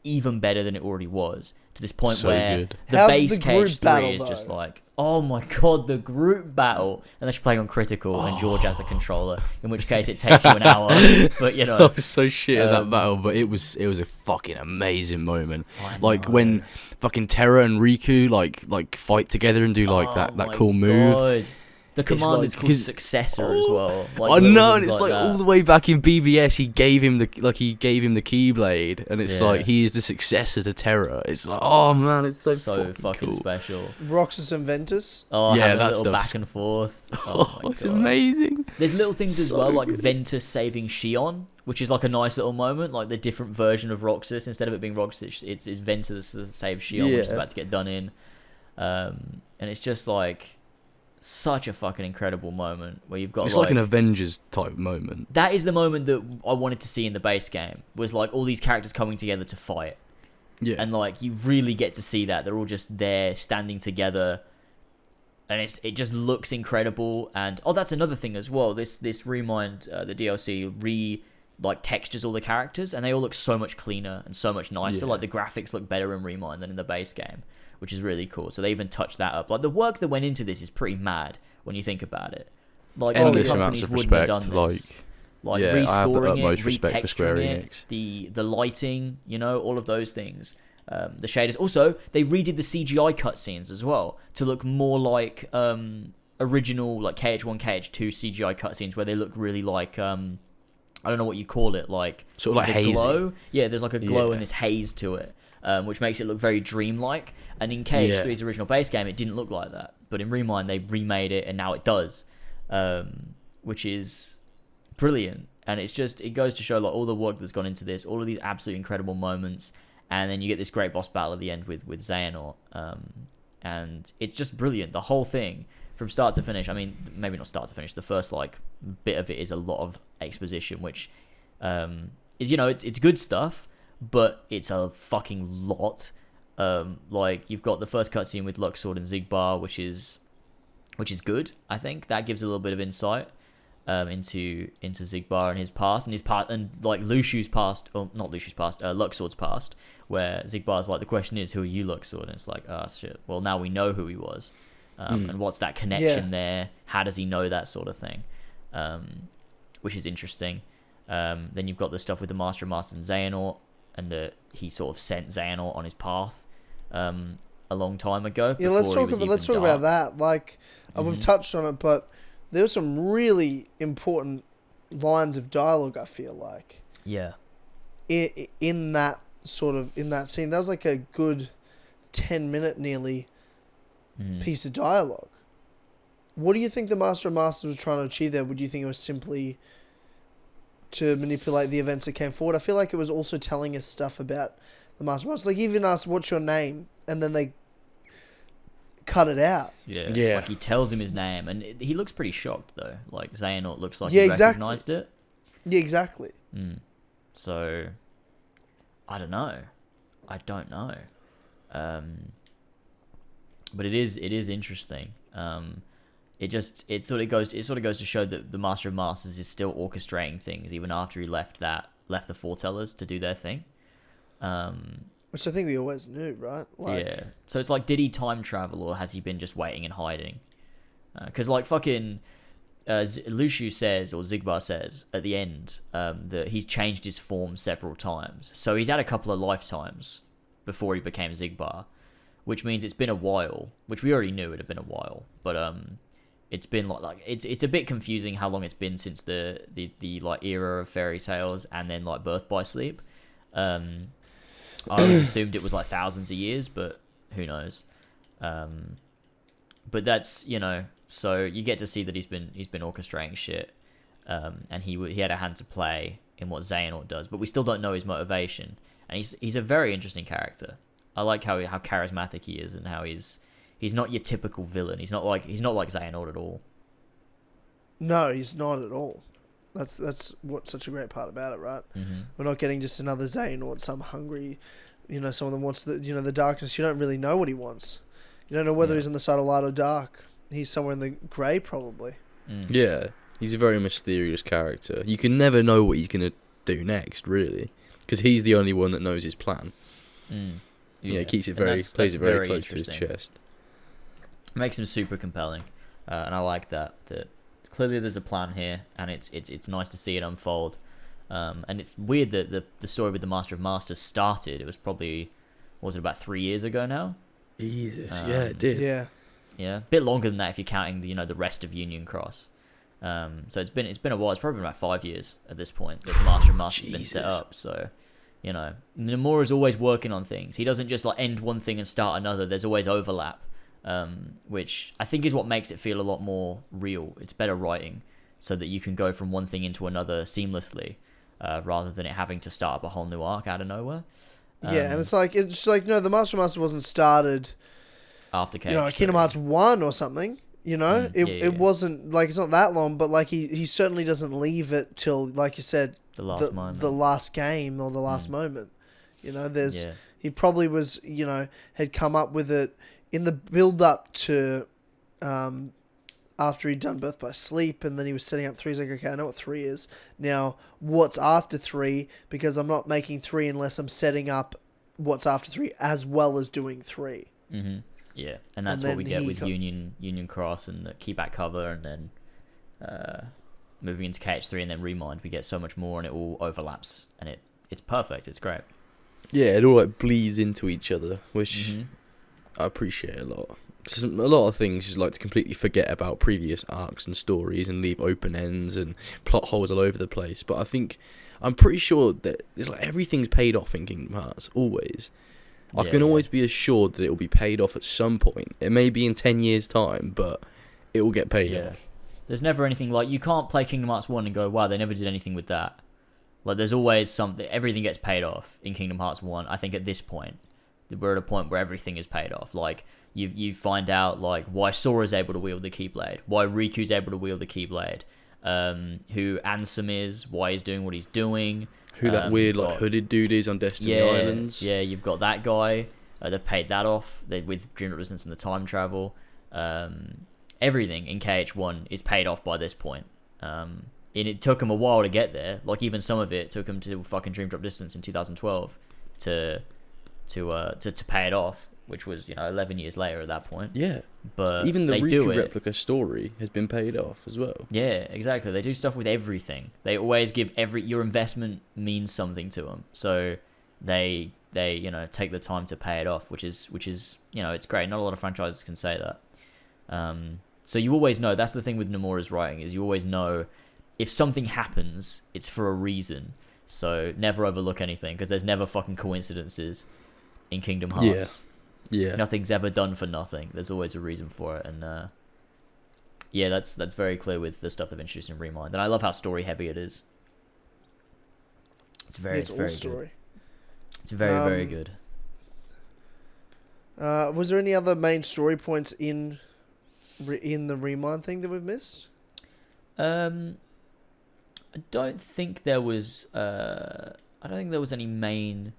even better than it already was, to this point where the How's base the group KH3 battle, is though? just like, oh my god, the group battle. Unless you're playing on critical and George has the controller, in which case it takes you an hour. But you know, I was so shit at that battle, but it was a fucking amazing moment. Like when fucking Terra and Riku like fight together and do like that cool move. God. The command is like- called Successor as well. Like, I little know, and things it's like that. all the way back in BBS, he gave him the Keyblade, and it's like he is the successor to Terra. It's like, oh man, it's so fucking cool. special. Roxas and Ventus. Oh, Yeah, having a that little stuff's- back and forth. Oh, my it's God. amazing. There's little things as So well, like good. Ventus saving Shion, which is like a nice little moment, like the different version of Roxas. Instead of it being Roxas, it's Ventus that saves Shion, which is about to get done in. And it's just like such a fucking incredible moment where you've got It's like an Avengers type moment. that is the moment that I wanted to see in the base game, was like all these characters coming together to fight. Yeah. And like you really get to see that they're all just there standing together, and it just looks incredible. And that's another thing as well, this ReMind, the DLC textures all the characters, and they all look so much cleaner and so much nicer. Like the graphics look better in ReMind than in the base game, which is really cool. So they even touched that up. Like the work that went into this is pretty mad when you think about it. Like Endless other amounts companies of wouldn't have respect. done this. Like yeah, I have the rescoring utmost it, respect for Square retexturing it, Enix. the lighting, all of those things. The shaders. Also, they redid the CGI cutscenes as well to look more like original, like KH1, KH2 CGI cutscenes, where they look really like I don't know what you call it, like Sort of like there's a hazy. glow. Yeah, there's like a glow Yeah. and this haze to it, which makes it look very dreamlike. And in KH3's original base game, it didn't look like that, but in ReMind they remade it, and now it does, which is brilliant. And it goes to show like all the work that's gone into this, all of these absolutely incredible moments, and then you get this great boss battle at the end with Xehanort, and it's just brilliant, the whole thing from start to finish. I mean, maybe not start to finish, the first bit of it is a lot of exposition, which is it's good stuff, but it's a fucking lot. Like you've got the first cutscene with Luxord and Xigbar, which is which is good. I think that gives a little bit of insight into Xigbar and his past, and like Luxu's past, or not Luxu's past, Luxord's past, where Xigbar's like, the question is, who are you, Luxord? And it's like, oh shit. Well, now we know who he was, and what's that connection there? How does he know that sort of thing? Which is interesting. Then you've got the stuff with the Master of Masters and Xehanort, and that he sort of sent Xehanort on his path a long time ago. Yeah, let's talk about that. Like, we've touched on it, but there were some really important lines of dialogue, I feel like. Yeah. In that scene. That was like a good 10-minute nearly piece of dialogue. What do you think the Master of Masters was trying to achieve there? Would you think it was simply to manipulate the events that came forward? I feel like it was also telling us stuff about the Master of Masters. Like, even asked, what's your name? And then they cut it out. Yeah. Like, he tells him his name, and he looks pretty shocked, though. Like, Xehanort looks like he recognized it. Yeah, exactly. So, I don't know. But it is interesting. It sort of goes to show that the Master of Masters is still orchestrating things even after he left the Foretellers to do their thing. Which I think we always knew, right? Like, yeah. So it's like, did he time travel, or has he been just waiting and hiding? Because like fucking Luxu says, or Xigbar says at the end, that he's changed his form several times. So he's had a couple of lifetimes before he became Xigbar, which means it's been a while. Which we already knew it had been a while, but it's been like it's a bit confusing how long it's been since the like era of fairy tales and then like Birth by Sleep. I always assumed it was like thousands of years, but who knows? But that's, so you get to see that he's been orchestrating shit, and he had a hand to play in what Xehanort does, but we still don't know his motivation, and he's a very interesting character. I like how charismatic he is, and how he's not your typical villain. He's not like Xehanort at all. No, he's not at all. That's what's such a great part about it, right? Mm-hmm. We're not getting just another Xehanort, some hungry, someone that wants the darkness. You don't really know what he wants. You don't know whether he's on the side of light or dark. He's somewhere in the grey, probably. Yeah, he's a very mysterious character. You can never know what he's going to do next, really, because he's the only one that knows his plan. Yeah, keeps it plays it very close to his chest. Makes him super compelling, and I like that clearly there's a plan here, and it's nice to see it unfold. And it's weird that the story with the Master of Masters started. It was probably, was it about 3 years ago now? Jesus, yeah, it did. Yeah, a bit longer than that if you're counting the rest of Union Cross. So it's been a while. It's probably about 5 years at this point that the Master of Masters has been set up. So, Nomura is always working on things. He doesn't just like end one thing and start another. There's always overlap, which I think is what makes it feel a lot more real. It's better writing, so that you can go from one thing into another seamlessly, rather than it having to start up a whole new arc out of nowhere. Yeah, and it's like no, the Master Master wasn't started after KHIII. Kingdom Hearts 1 or something. It wasn't like, it's not that long, but like he certainly doesn't leave it till, like you said, the last game or the last moment. He probably was had come up with it in the build up to after he'd done Birth by Sleep, and then he was setting up 3. He's like, okay, I know what 3 is. Now, what's after 3? Because I'm not making 3 unless I'm setting up what's after 3 as well as doing 3. Mm-hmm. Yeah, and that's what we get with Union Cross and the Keyback cover, and then moving into KH3 and then ReMind, we get so much more, and it all overlaps, and it's perfect. It's great. Yeah, it all like bleeds into each other, which I appreciate a lot. A lot of things just like to completely forget about previous arcs and stories and leave open ends and plot holes all over the place. But I'm pretty sure that it's like everything's paid off in Kingdom Hearts, always. I can always be assured that it will be paid off at some point. It may be in 10 years' time, but it will get paid off. There's never anything like, you can't play Kingdom Hearts 1 and go, wow, they never did anything with that. Like, there's always something, everything gets paid off in Kingdom Hearts 1. I think at this point, we're at a point where everything is paid off. Like, you find out, like, why Sora's able to wield the Keyblade, why Riku's able to wield the Keyblade, who Ansem is, why he's doing what he's doing. Who that weird, like, hooded dude is on Destiny Islands. Yeah, you've got that guy. They've paid that off with Dream Resistance and the time travel. everything in KH1 is paid off by this point. And it took him a while to get there. Like, even some of it took him to fucking Dream Drop Distance in 2012 to pay it off, which was, 11 years later at that point. Yeah. But even the they Riku do it. replica story has been paid off as well. Yeah, exactly. They do stuff with everything. They always give your investment means something to them. So they take the time to pay it off, which is it's great. Not a lot of franchises can say that. So you always know. That's the thing with Nomura's writing, is you always know if something happens, it's for a reason. So never overlook anything, because there's never fucking coincidences in Kingdom Hearts. Yeah. Nothing's ever done for nothing. There's always a reason for it, and that's very clear with the stuff they've introduced in ReMind. And I love how story heavy it is. It's very story. good. It's very very good. Was there any other main story points in the ReMind thing that we've missed? I don't think there was. I don't think there was any main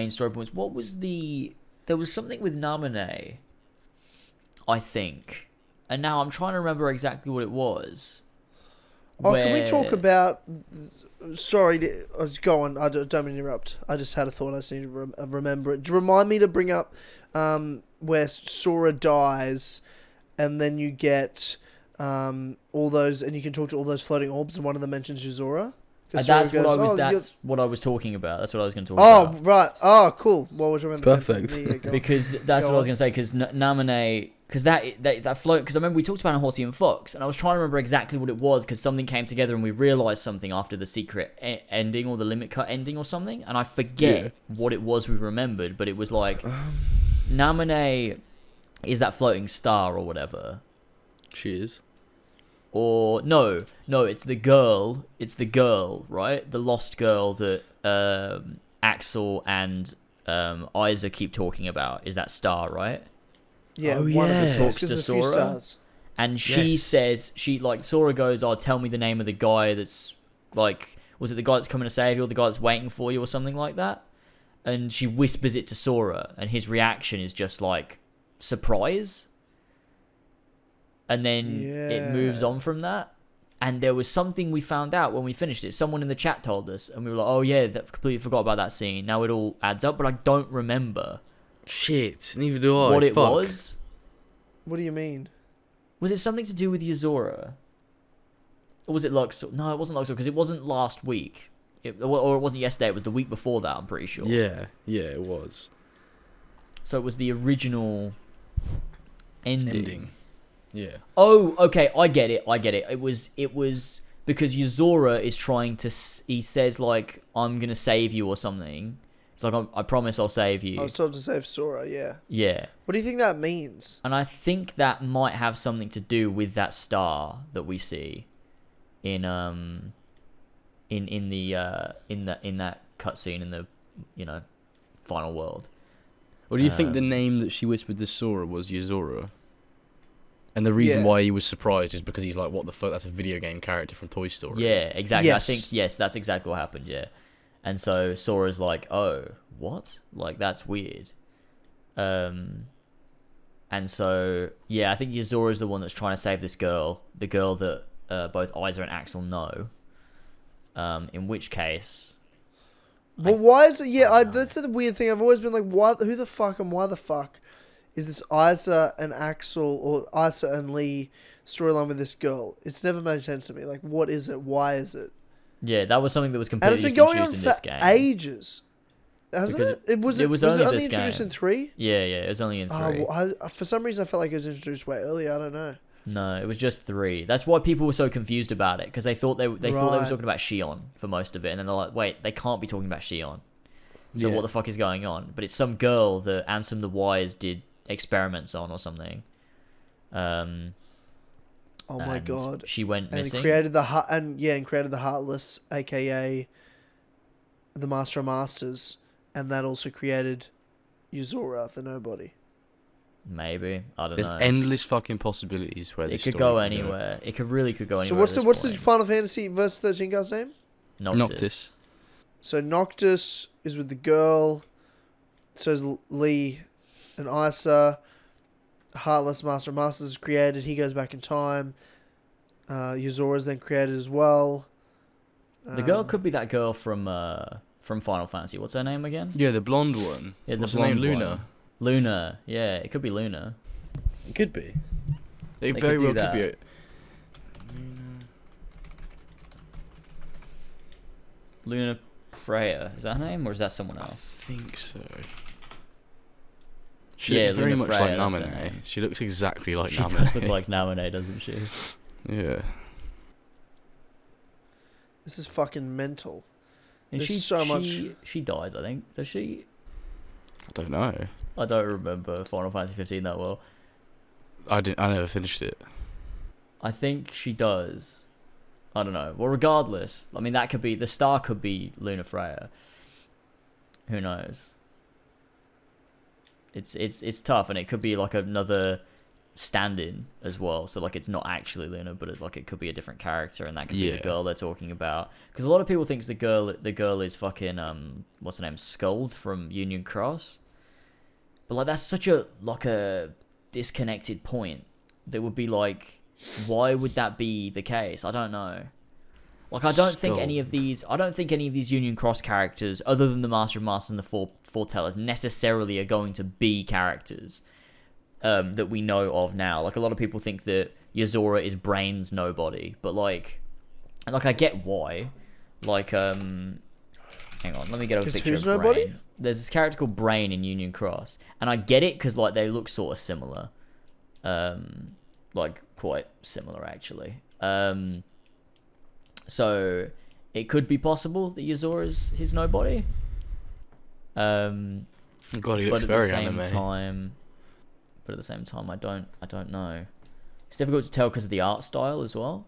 story points. What was the? There was something with Namine, I think, and now I'm trying to remember exactly what it was. Can we talk about? Sorry, go on. I don't mean to interrupt. I just had a thought. I just need to remember it. Remind me to bring up where Sora dies, and then you get all those, and you can talk to all those floating orbs, and one of them mentions Yuzora. That's what I was talking about. That's what I was going to talk about. Oh, right. Oh, cool. Well, we're talking about the Perfect. same thing. Because that's what I was going to say. Because Namine, because that float. Because I remember we talked about Horsey and Fox, and I was trying to remember exactly what it was, because something came together and we realized something after the secret ending or the limit cut ending or something, and I forget what it was we remembered, but it was like Namine is that floating star or whatever. She is. Or no, it's the girl, right? The lost girl that Axel and Isa keep talking about is that star, right? Yeah, one of the talks to Sora. Stars. And she says, Sora goes, "Oh, tell me the name of the guy that's was it the guy that's coming to save you, or the guy that's waiting for you, or something like that?" And she whispers it to Sora, and his reaction is just like surprise. And then it moves on from that. And there was something we found out when we finished it. Someone in the chat told us, and we were like, "Oh yeah, that completely forgot about that scene." Now it all adds up, but I don't remember. Shit, neither do I. What it was? What do you mean? Was it something to do with Yuzora? Or was it Luxor? No, it wasn't Luxor, because it wasn't last week. Or it wasn't yesterday. It was the week before that, I'm pretty sure. Yeah, it was. So it was the original ending. Yeah. Oh, okay, I get it. It was because Yuzora is trying to. He says like, "I'm gonna save you" or something. It's like, "I promise I'll save you." I was told to save Sora. Yeah. Yeah. What do you think that means? And I think that might have something to do with that star that we see in that cutscene in the final world. Well, do you think the name that she whispered to Sora was Yuzora? And the reason why he was surprised is because he's like, "What the fuck? That's a video game character from Toy Story." Yeah, exactly. Yes. I think, that's exactly what happened, yeah. And so Sora's like, "Oh, what? Like, that's weird." And so, I think Yuzora's the one that's trying to save this girl, the girl that both Isa and Axel know. In which case... But why is it... Yeah, that's the weird thing. I've always been like, who the fuck and why the fuck is this Isa and Axel or Isa and Lee storyline with this girl? It's never made sense to me. Like, what is it? Why is it? Yeah, that was something that was completely and it's been going on in for this game. ages, hasn't it? It was only introduced in 3? Yeah, it was only in 3. For some reason, I felt like it was introduced way earlier. I don't know. No, it was just 3. That's why people were so confused about it, because they thought they thought they were talking about Shion for most of it, and then they're like, "Wait, they can't be talking about Shion." So what the fuck is going on? But it's some girl that Ansem the Wise did experiments on or something. Oh my god! She went missing. And created the Heartless, aka the Master of Masters, and that also created Yuzora, the Nobody. Maybe, I don't know. There's endless fucking possibilities where this could go anywhere. It could go anywhere. So what's the Final Fantasy Verse 13 guy's name? Noctis. So Noctis is with the girl. So is Lee and Isa. Heartless Master of Masters is created. He goes back in time. Yuzora is then created as well. The girl could be that girl from Final Fantasy. What's her name again? Yeah, the blonde one. Yeah, the What's her name? blonde Luna. one. Luna. Yeah, it could be Luna. It could be. It They very could do well could be. that. Luna Freya. Is that her name, or is that someone I else? think so. She Yeah, looks very Luna much Freya, like that's her Namine. name. She looks exactly like She Namine. does look like Namine, doesn't she? Yeah. This is fucking mental. And There's so much. She dies, I think. Does she? I don't know. I don't remember Final Fantasy 15 that well. I never finished it. I think she does. I don't know. Well, regardless, I mean, that could be the star. Could be Luna Freya. Who knows? It's tough, and it could be like another stand-in as well. So like, it's not actually Luna, but it's like it could be a different character, and that could be the girl they're talking about. Because a lot of people think the girl is fucking what's her name, Skuld from Union Cross. But like, that's such a disconnected point. That would be like, why would that be the case? I don't know. Like, I don't think any of these Union Cross characters, other than the Master of Masters and the Foretellers, necessarily are going to be characters that we know of now. Like, a lot of people think that Yuzora is Brayne's nobody, but like I get why. Like, hang on, let me get a picture who's of nobody? Brayne. There's this character called Brayne in Union Cross, and I get it because like they look sort of similar, like quite similar actually. So it could be possible that Yuzora is his nobody. God, he But looks at very the same anime. time, I don't know. It's difficult to tell because of the art style as well.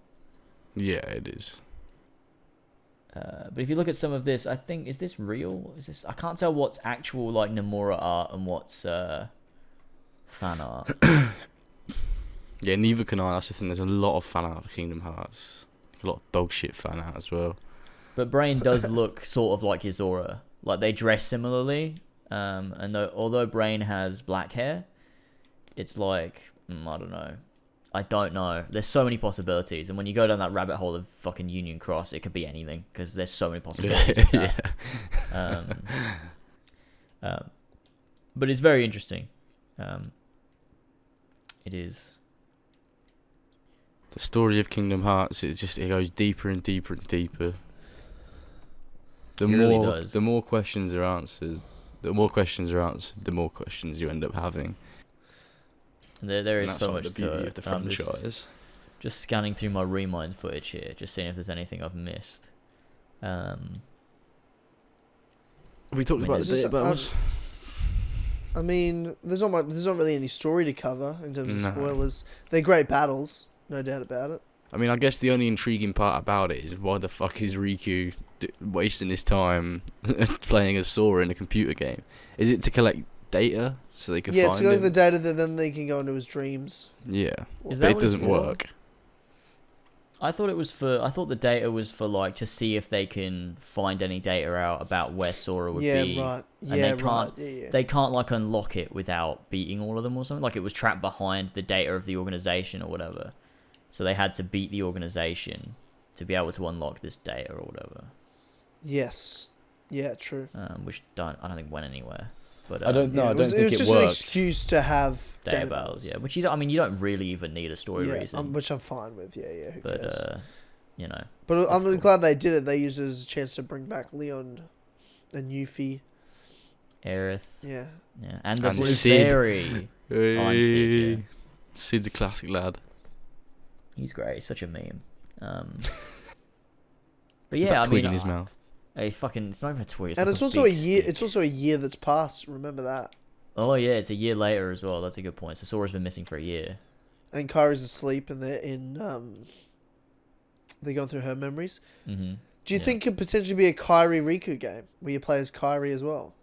Yeah, it is. But if you look at some of this, I think, is this real? I can't tell what's actual like Nomura art and what's fan art. Yeah, neither can I. That's the thing. There's a lot of fan art for Kingdom Hearts. A lot of dog shit fan art as well. But Brayne does look sort of like Yuzora. Like, they dress similarly. And although Brayne has black hair, it's like, I don't know. I don't know. There's so many possibilities. And when you go down that rabbit hole of fucking Union Cross, it could be anything. Because there's so many possibilities with that. But it's very interesting. It is. The story of Kingdom Hearts, it goes deeper and deeper and deeper. The more questions are answered, the more questions you end up having. There is And that's so like much the beauty to of the it. franchise. Just scanning through my ReMind footage here, just seeing if there's anything I've missed. Have we talked about the data battles? I mean, there's not really any story to cover in terms of No. spoilers. They're great battles, no doubt about it. I mean, I guess the only intriguing part about it is why the fuck is Riku wasting his time playing as Sora in a computer game? Is it to collect data so they can Yeah, find so like him? the data that then they can go into his dreams. Yeah, Is but that it what it's doesn't for? work. I thought the data was for like to see if they can find any data out about where Sora would Yeah, be. right. And Yeah, they right. can't Yeah. they can't like unlock it without beating all of them or something. Like, it was trapped behind the data of the organization or whatever. So they had to beat the organization to be able to unlock this data or whatever. Yes. Yeah, true. Which I don't think went anywhere. But I don't know. Yeah, I don't think it was it just worked. an excuse to have data battles, yeah. Which you don't really even need a story reason. which I'm fine with. Yeah. Who But cares? you know. But I'm cool. glad they did it. They used it as a chance to bring back Leon and Yuffie. Aerith. Yeah. Yeah. And the And Blue Sid. Fairy. Oh, and Sid, yeah. Sid's a classic lad. He's great. He's such a meme. But yeah, That I twig mean, in his mouth. it's not even a twig. And like it's a also big a year. stick. It's also a year that's passed. Remember that. Oh yeah, it's a year later as well. That's a good point. So Sora's been missing for a year. And Kairi's asleep, and they're in. They're going through her memories. Mm-hmm. Do you think it could potentially be a Kairi Riku game where you play as Kairi as well?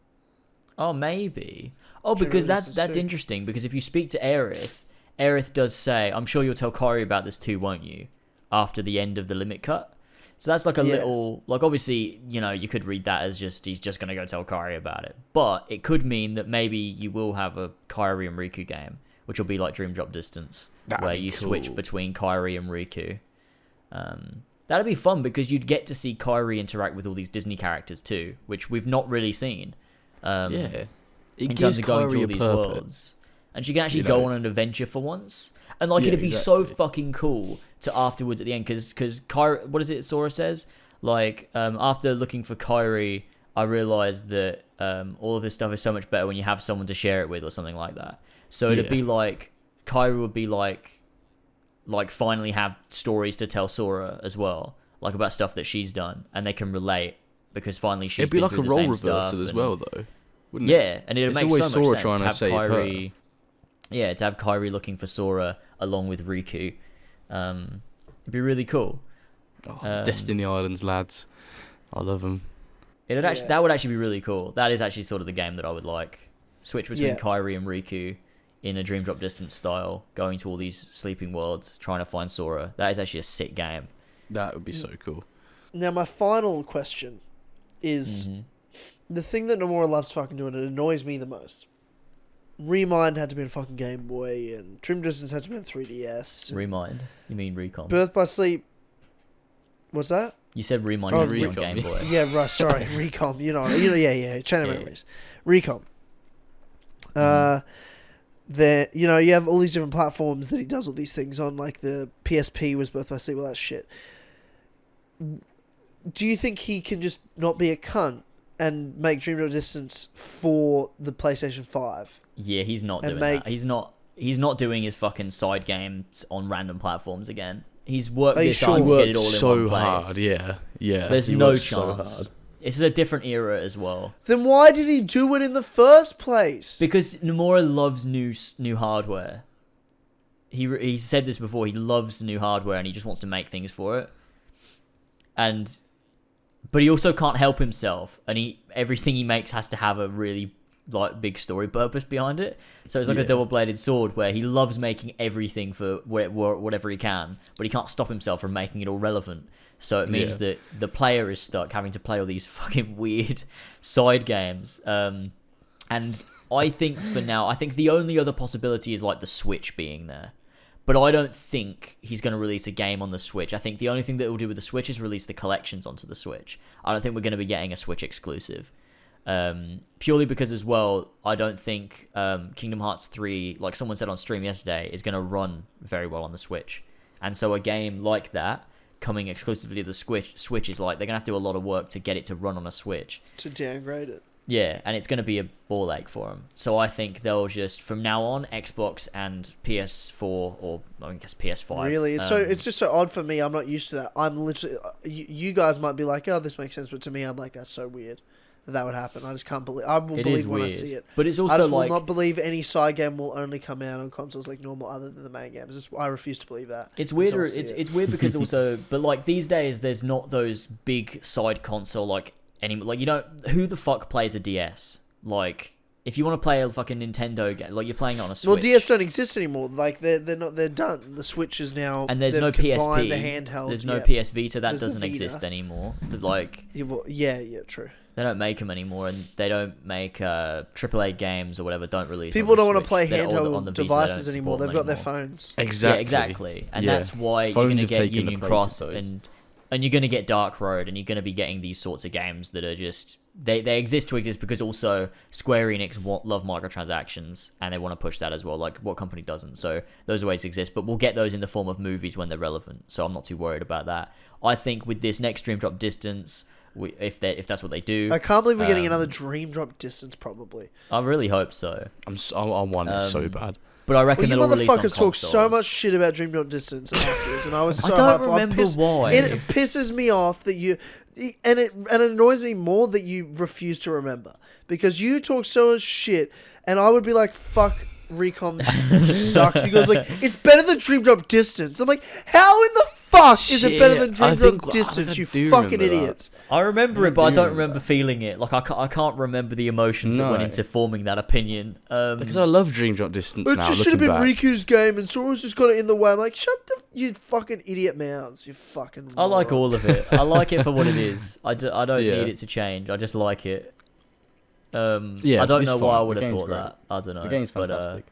Oh, maybe. Oh, Which because releases that's soon. interesting. Because if you speak to Aerith, Aerith does say, "I'm sure you'll tell Kairi about this too, won't you?" After the end of the limit cut. So that's like a little, like, obviously, you know, you could read that as just he's just gonna go tell Kairi about it, but it could mean that maybe you will have a Kairi and Riku game which will be like Dream Drop Distance, where you switch between KHIII and Riku. That'd be fun because you'd get to see KHIII interact with all these Disney characters too, which we've not really seen. In terms of going through all these worlds. And she can actually go on an adventure for once. And like it'd be so fucking cool to afterwards at the end, because KHIII, what is it Sora says? Like, after looking for KHIII, I realized that all of this stuff is so much better when you have someone to share it with or something like that. So it'd be like, KHIII would be like finally have stories to tell Sora as well, like about stuff that she's done, and they can relate because finally she's been through the same stuff. It'd be like a role reversal as well, though, wouldn't it? Yeah, and it'd make so much Sora sense trying to save KHIII. her. Yeah, to have KHIII looking for Sora along with Riku. It'd be really cool. Destiny Islands, lads. I love them. That would actually be really cool. That is actually sort of the game that I would like. Switch between KHIII and Riku in a Dream Drop Distance style, going to all these sleeping worlds, trying to find Sora. That is actually a sick game. That would be so cool. Now, my final question is the thing that Nomura loves fucking doing, it annoys me the most. ReMind had to be on fucking Game Boy, and Dream Distance had to be on 3DS. ReMind? You mean Recon? Birth by Sleep. What's that? You said ReMind on Game Boy. Yeah, right. Sorry, Recon. Yeah. Chain of Memories. Recon. There, you have all these different platforms that he does all these things on. Like the PSP was Birth by Sleep, all that shit. Do you think he can just not be a cunt and make Dream Drop Distance for the PlayStation 5? Yeah, he's not doing that. He's not doing his fucking side games on random platforms again. He's worked this hard to get it all in one place. Hard, yeah. There's no chance. This is a different era as well. Then why did he do it in the first place? Because Nomura loves new hardware. He said this before. He loves new hardware and he just wants to make things for it. But he also can't help himself, and everything he makes has to have a really big story purpose behind it. So it's like a double-bladed sword where he loves making everything for whatever he can, but he can't stop himself from making it all relevant. So it means that the player is stuck having to play all these fucking weird side games. And I think for now, the only other possibility is like the Switch being there. But I don't think he's going to release a game on the Switch. I think the only thing that he'll do with the Switch is release the collections onto the Switch. I don't think we're going to be getting a Switch exclusive. Purely because as well, I don't think Kingdom Hearts 3, like someone said on stream yesterday, is going to run very well on the Switch. And so a game like that, coming exclusively to the Switch is like, they're going to have to do a lot of work to get it to run on a Switch. To downgrade it. Yeah, and it's going to be a ball ache for them. So I think they'll just, from now on, Xbox and PS4, or I guess PS5. Really? It's just so odd for me. I'm not used to that. I'm literally... You guys might be like, oh, this makes sense, but to me, I'm like, that's so weird that would happen. I just can't believe... I will believe when I see it. But it's also I just will not believe any side game will only come out on consoles like normal other than the main games. I refuse to believe that. It's weird. It's weird because also... But like these days, there's not those big side console like... Like, who the fuck plays a DS? Like, if you want to play a fucking Nintendo game, like you're playing it on a Switch. Well, DS don't exist anymore. Like they're done. The Switch is now, and there's no PSP. The handheld. There's no PS Vita. That doesn't exist anymore. Like, yeah, true. They don't make them anymore, and they don't make AAA games or whatever. Don't release. People don't want to play handheld devices anymore. They've got their phones. Exactly. Yeah, exactly, and that's why you're going to get Union Cross and you're going to get Dark Road, and you're going to be getting these sorts of games that are just... They exist to exist because also Square Enix love microtransactions, and they want to push that as well. Like, what company doesn't? So those always exist, but we'll get those in the form of movies when they're relevant. So I'm not too worried about that. I think with this next Dream Drop Distance, if that's what they do... I can't believe we're getting another Dream Drop Distance, probably. I really hope so. I want it so bad. But I reckon you motherfuckers talk so much shit about Dream Drop Distance afterwards, and I was so I don't remember why. It pisses me off that you, and it annoys me more that you refuse to remember, because you talk so much shit, and I would be like, fuck, Recon sucks. You goes like, it's better than Dream Drop Distance. I'm like, how in the fuck is it better than Dream Drop Distance? You fucking idiots. I remember it, but I don't remember feeling it. Like I can't remember the emotions that went into forming that opinion. Because I love Dream Drop Distance. It just should have been Riku's game, and Sora's just got it in the way. I'm like, shut you fucking idiot mouths, you fucking. I like all of it. I like it for what it is. I don't need it to change. I just like it. I don't know why I would have thought that. I don't know. The game's fantastic.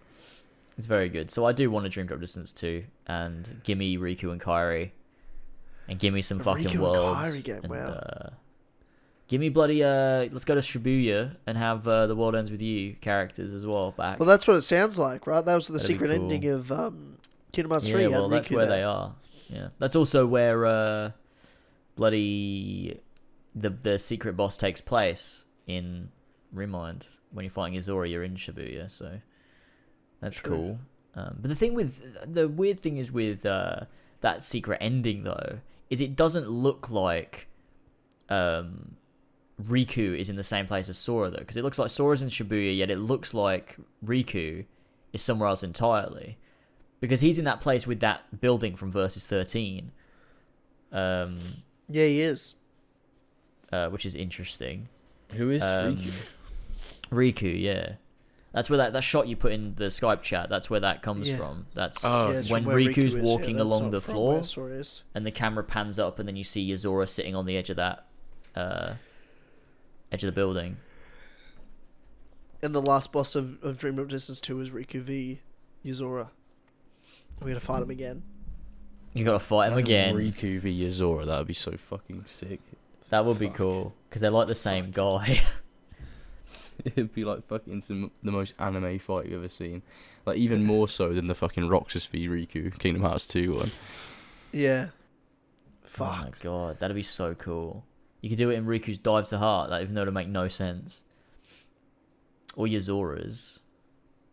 It's very good. So I do want to Dream Drop Distance 2, and give me Riku and Kairi, and give me some fucking Riku worlds. and Kairi game, wow. Give me bloody let's go to Shibuya and have the World Ends With You characters as well back. Well, that's what it sounds like, right? That was the That'd be secret cool. ending of Kingdom Hearts 3. Yeah, well, that's Riku where there. they are. Yeah, that's also where bloody the secret boss takes place in ReMind. When you're fighting Izora, you're in Shibuya, so that's True. cool. But the weird thing is with that secret ending though, is it doesn't look like Riku is in the same place as Sora though, because it looks like Sora's in Shibuya, yet it looks like Riku is somewhere else entirely, because he's in that place with that building from Versus 13. Yeah, he is. Which is interesting. Who is Riku? Riku, yeah. That's where that shot you put in the Skype chat, that's where that comes from. That's It's when from where Riku's Riku is, walking that's along not the from floor, where Sora is. and the camera pans up, and then you see Yuzora sitting on the edge of that edge of the building. And the last boss of Dream Drop Distance 2 is Riku v Yuzora. We're going to fight him again. You gotta fight him again. Riku v Yuzora, that would be so fucking sick. That would be cool, because they're like the same guy. It'd be like fucking the most anime fight you've ever seen. Like, even more so than the fucking Roxas v Riku Kingdom Hearts 2 one. Yeah. Oh my Fuck. god, that'd be so cool. You could do it in Riku's Dive to Heart, that even though it would make no sense. Or Yuzora's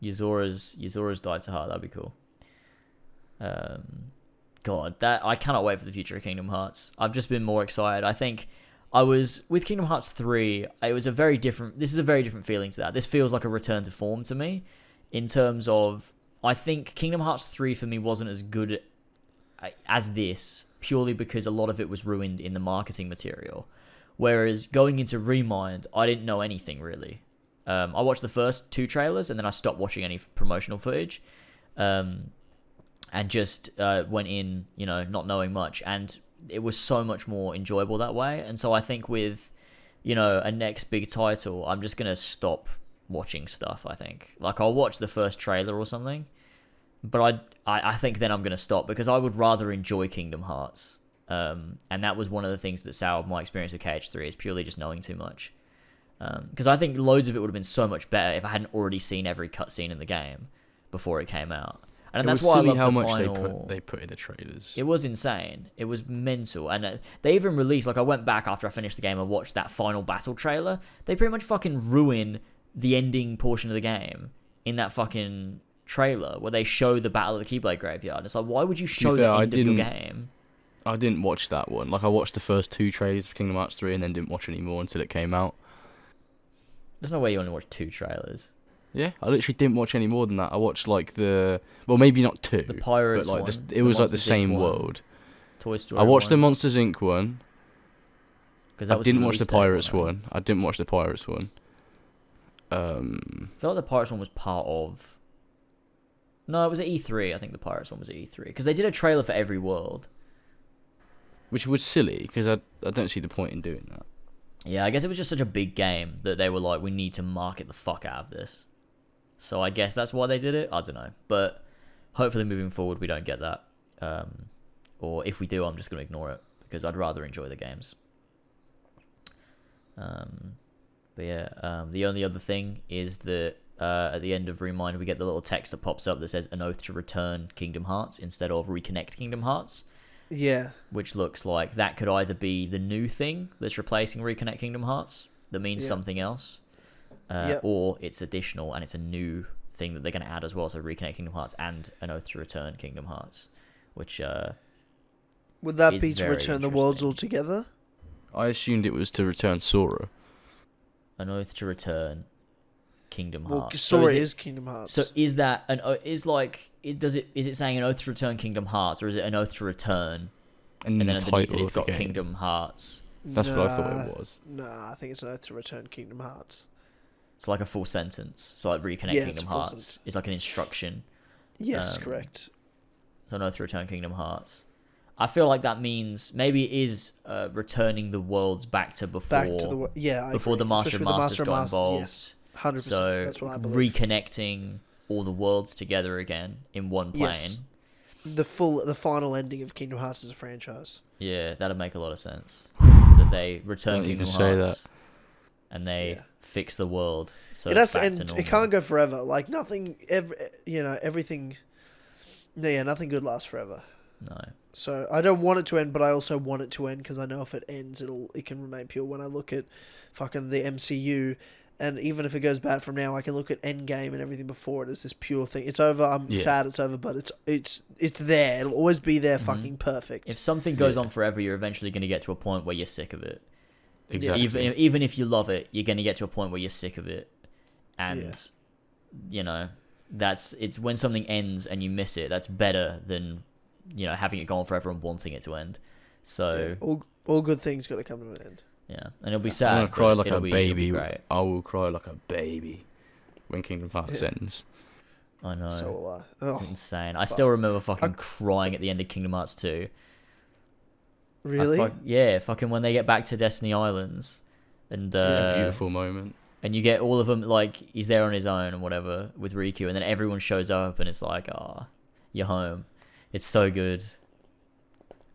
Dive to Heart, that'd be cool. God, that I cannot wait for the future of Kingdom Hearts. I've just been more excited. I think I was with Kingdom Hearts 3. This is a very different feeling to that. This feels like a return to form to me, in terms of, I think Kingdom Hearts 3 for me wasn't as good as this, purely because a lot of it was ruined in the marketing material. Whereas going into ReMind, I didn't know anything really. I watched the first 2 trailers and then I stopped watching any promotional footage. And just went in, not knowing much, and it was so much more enjoyable that way. And so I think with, a next big title, I'm just gonna stop watching stuff. I think, like, I'll watch the first trailer or something, but I think then I'm gonna stop, because I would rather enjoy Kingdom Hearts. And that was one of the things that soured my experience with KH3, is purely just knowing too much. Because I think loads of it would have been so much better if I hadn't already seen every cutscene in the game before it came out. And that's why I love how the much final... they put in the trailers. It was insane. It was mental. And they even released, like, I went back after I finished the game and watched that final battle trailer. They pretty much fucking ruin the ending portion of the game in that fucking trailer, where they show the Battle of the Keyblade Graveyard. It's like, why would you show the end of your game? I didn't watch that one. Like, I watched the first 2 trailers for Kingdom Hearts 3 and then didn't watch any more until it came out. There's no way you only watched 2 trailers. Yeah, I literally didn't watch any more than that. I watched like maybe not 2, The Pirates but like one, it was like the Monsters, same Inc. one, world. Toy Story. I watched the one, Monsters Inc. one. 'cause that I was didn't watch release the date Pirates right? one. I didn't watch the Pirates one. I feel like the Pirates one was part of... No, it was at E3. I think the Pirates one was at E3. Because they did a trailer for every world. Which was silly, because I don't see the point in doing that. Yeah, I guess it was just such a big game that they were like, we need to market the fuck out of this. So I guess that's why they did it. I don't know. But hopefully moving forward we don't get that. Or if we do, I'm just going to ignore it, because I'd rather enjoy the games. But yeah, the only other thing is that at the end of ReMind we get the little text that pops up that says an oath to return Kingdom Hearts instead of reconnect Kingdom Hearts. Yeah. Which looks like that could either be the new thing that's replacing reconnect Kingdom Hearts that means something else. Or it's additional and it's a new thing that they're going to add as well. So reconnect Kingdom Hearts and an oath to return Kingdom Hearts, which would that is be to very return the worlds interesting. altogether? I assumed it was to return Sora. An oath to return Kingdom Well, Hearts. Sora is Kingdom Hearts. So is that is it saying an oath to return Kingdom Hearts, or is it an oath to return And and then the underneath it title it's of the got game. Kingdom Hearts? That's what I thought it was. Nah, I think it's an oath to return Kingdom Hearts. It's like a full sentence. So like reconnect Yeah, it's Kingdom a full Hearts. sentence. It's like an instruction. Yes, correct. So an oath to return Kingdom Hearts. I feel like that means maybe it is returning the worlds back to before. Back to the I before agree. the Master Especially of with Masters got involved. Yes, 100%. So That's what I believe. reconnecting all the worlds together again in one plane. Yes. The final ending of Kingdom Hearts as a franchise. Yeah, that'd make a lot of sense. That they return Don't Kingdom even say Hearts that. and they fix the world. So It it's has to back end. to normal. It can't go forever. Like nothing. Everything. Yeah, nothing good lasts forever. No. So I don't want it to end, but I also want it to end because I know if it ends, it can remain pure. When I look at fucking the MCU, and even if it goes bad from now, I can look at Endgame and everything before it as this pure thing. It's over. I'm sad it's over, but it's there. It'll always be there, fucking perfect. If something goes on forever, you're eventually going to get to a point where you're sick of it. Exactly. Even if you love it, you're going to get to a point where you're sick of it. And, it's when something ends and you miss it, that's better than, having it go on forever and wanting it to end. So all good things got to come to an end. Yeah, and it'll be sad. I'm gonna cry like a baby. It'll be great. I will cry like a baby when Kingdom Hearts ends. I know. So will I. It's insane. I still remember fucking crying at the end of Kingdom Hearts 2. Really? Fucking when they get back to Destiny Islands, and It's a beautiful moment. And you get all of them, like, he's there on his own and whatever with Riku, and then everyone shows up, and it's like, you're home. It's so good.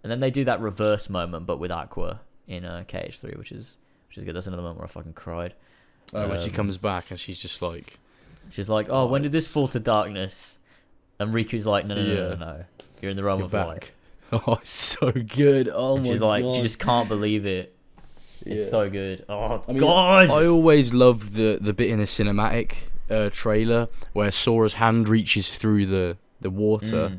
And then they do that reverse moment, but with Aqua in KH3, which is good. That's another moment where I fucking cried. When she comes back and she's just like... She's like, when did this fall to darkness? And Riku's like, no. You're in the realm of light. Oh, it's so good. Oh, and my she's like, God. she just can't believe it. It's so good. Oh, I mean, God! I always loved the bit in the cinematic trailer where Sora's hand reaches through the water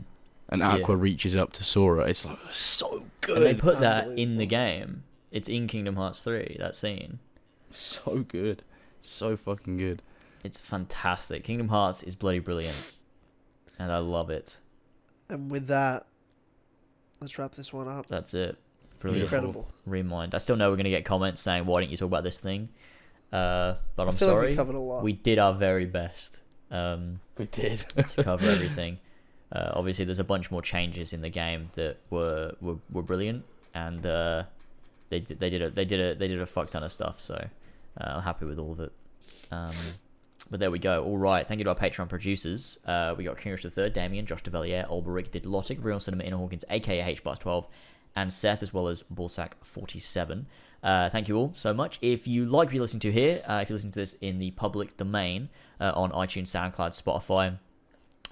and Aqua reaches up to Sora. It's like, so good. And they put that in the game. It's in Kingdom Hearts 3, that scene. So good. So fucking good. It's fantastic. Kingdom Hearts is bloody brilliant. And I love it. And with that, let's wrap this one up. That's it. Brilliant. Incredible. ReMind. I still know we're going to get comments saying, why didn't you talk about this thing? But I'm feel sorry. like we covered a lot. We did our very best. We did. To cover everything. Obviously, there's a bunch more changes in the game that were brilliant. And they did a fuck ton of stuff. So I'm happy with all of it. But there we go. All right. Thank you to our Patreon producers. We got King Richard III, Damian, Josh Devillier, Olberik, DIDDLOTIC, Real Cinema, Inner Hawkins, A.K.A FoundedScarab, and Seth, as well as Bullsack47. Thank you all so much. If you like what you're listening to here, if you're listening to this in the public domain on iTunes, SoundCloud, Spotify,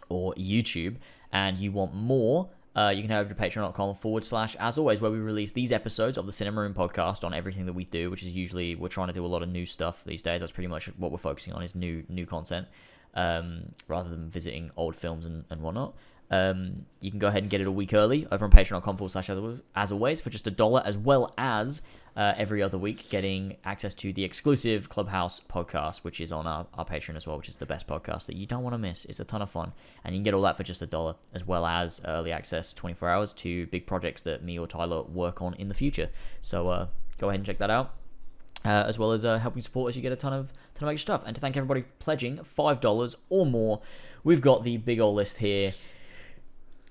or YouTube, and you want more, you can head over to patreon.com/as always, where we release these episodes of the Cinema Room podcast on everything that we do, which is usually, we're trying to do a lot of new stuff these days. That's pretty much what we're focusing on, is new content, rather than visiting old films and whatnot. You can go ahead and get it a week early over on patreon.com/as always for just $1, as well as every other week getting access to the exclusive Clubhouse podcast, which is on our Patreon as well, which is the best podcast that you don't want to miss. It's a ton of fun, and you can get all that for just $1, as well as early access 24 hours to big projects that me or Tyler work on in the future. So go ahead and check that out. As well as helping support as you get a ton of extra stuff. And to thank everybody pledging $5 or more, we've got the big old list here.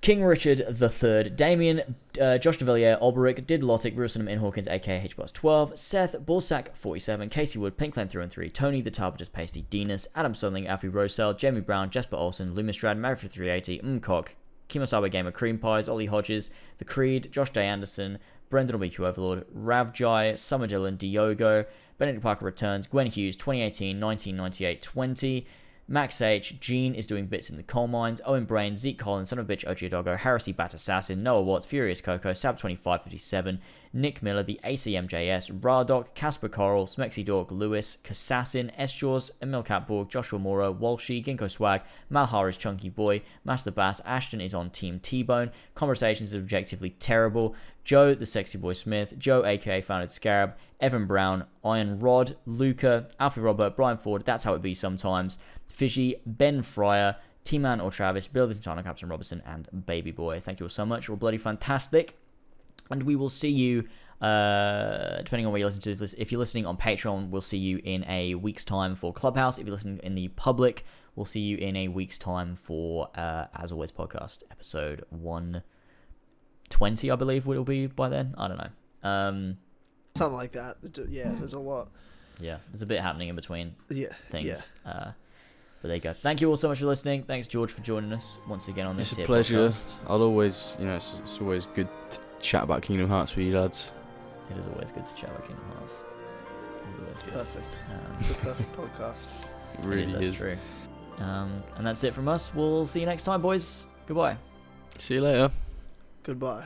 King Richard III, Damian, Josh Devillier, Olberik, DIDDLOTIC, Real Cinema, Hawkins, A.K.A HBoss12, Seth, Bullsack47, Casey Wood, Pink Flame 313, Tony, The Tarbiter Pasty, Denis, Adam Sundling, Alfie Rowsell, Jamie Brown, Jesper Olsen, Lumistrad, Marify 380, Mmmmmm, KEMOSABE Gamer, CREAMPIES, Olly Hodges, The Creed, Josh J. Anderson, Brendan WQ Overlord, RAVJAI, Summer Dylan, Diogo, Benedict Parker Returns, Gwen Hughes, 2018, 1998, 20, Max H, Gene is doing bits in the coal mines, Owen Brayne, Zeek Collins, Son of Bitch Ogeaidogo, Heresy Bat Assassin, Noah Watts, Furious Coco, Sab2557, Nick Miller, the ACMJS, Radok, Kacper Korol, Smexy Dork, Lewis, Kassassin, S-Jaws, Emil Katborg, Joshua Mora, Walshy, Ginko Swag, Malhara's Chunky Boy, Master Bass, Ashton is on Team T-Bone, Conversations is objectively terrible, Joe, the Sexy Boi Smith, Joe, A.K.A FoundedScarab, Evan Brown, Iron Rod, Luca, Alfie Robert, Brian Ford, That's How It Be Sometimes, Fishy, Ben Fryer, T-Man or Travis, Bill the Titano, Captain Robertson, and Baby Boy. Thank you all so much. You're all bloody fantastic. And we will see you, depending on where you listen to this. If you're listening on Patreon, we'll see you in a week's time for Clubhouse. If you're listening in the public, we'll see you in a week's time for, As Always podcast, episode 120, I believe will be by then. I don't know. Something like that. Yeah, there's a lot. Yeah, there's a bit happening in between things. Yeah. But there you go. Thank you all so much for listening. Thanks, George, for joining us once again on this. It's a pleasure. I'll always, it's always good to chat about Kingdom Hearts with you lads. It is always good to chat about Kingdom Hearts. It is always good. Perfect. It's a perfect podcast. It really That's is. true. And that's it from us. We'll see you next time, boys. Goodbye. See you later. Goodbye.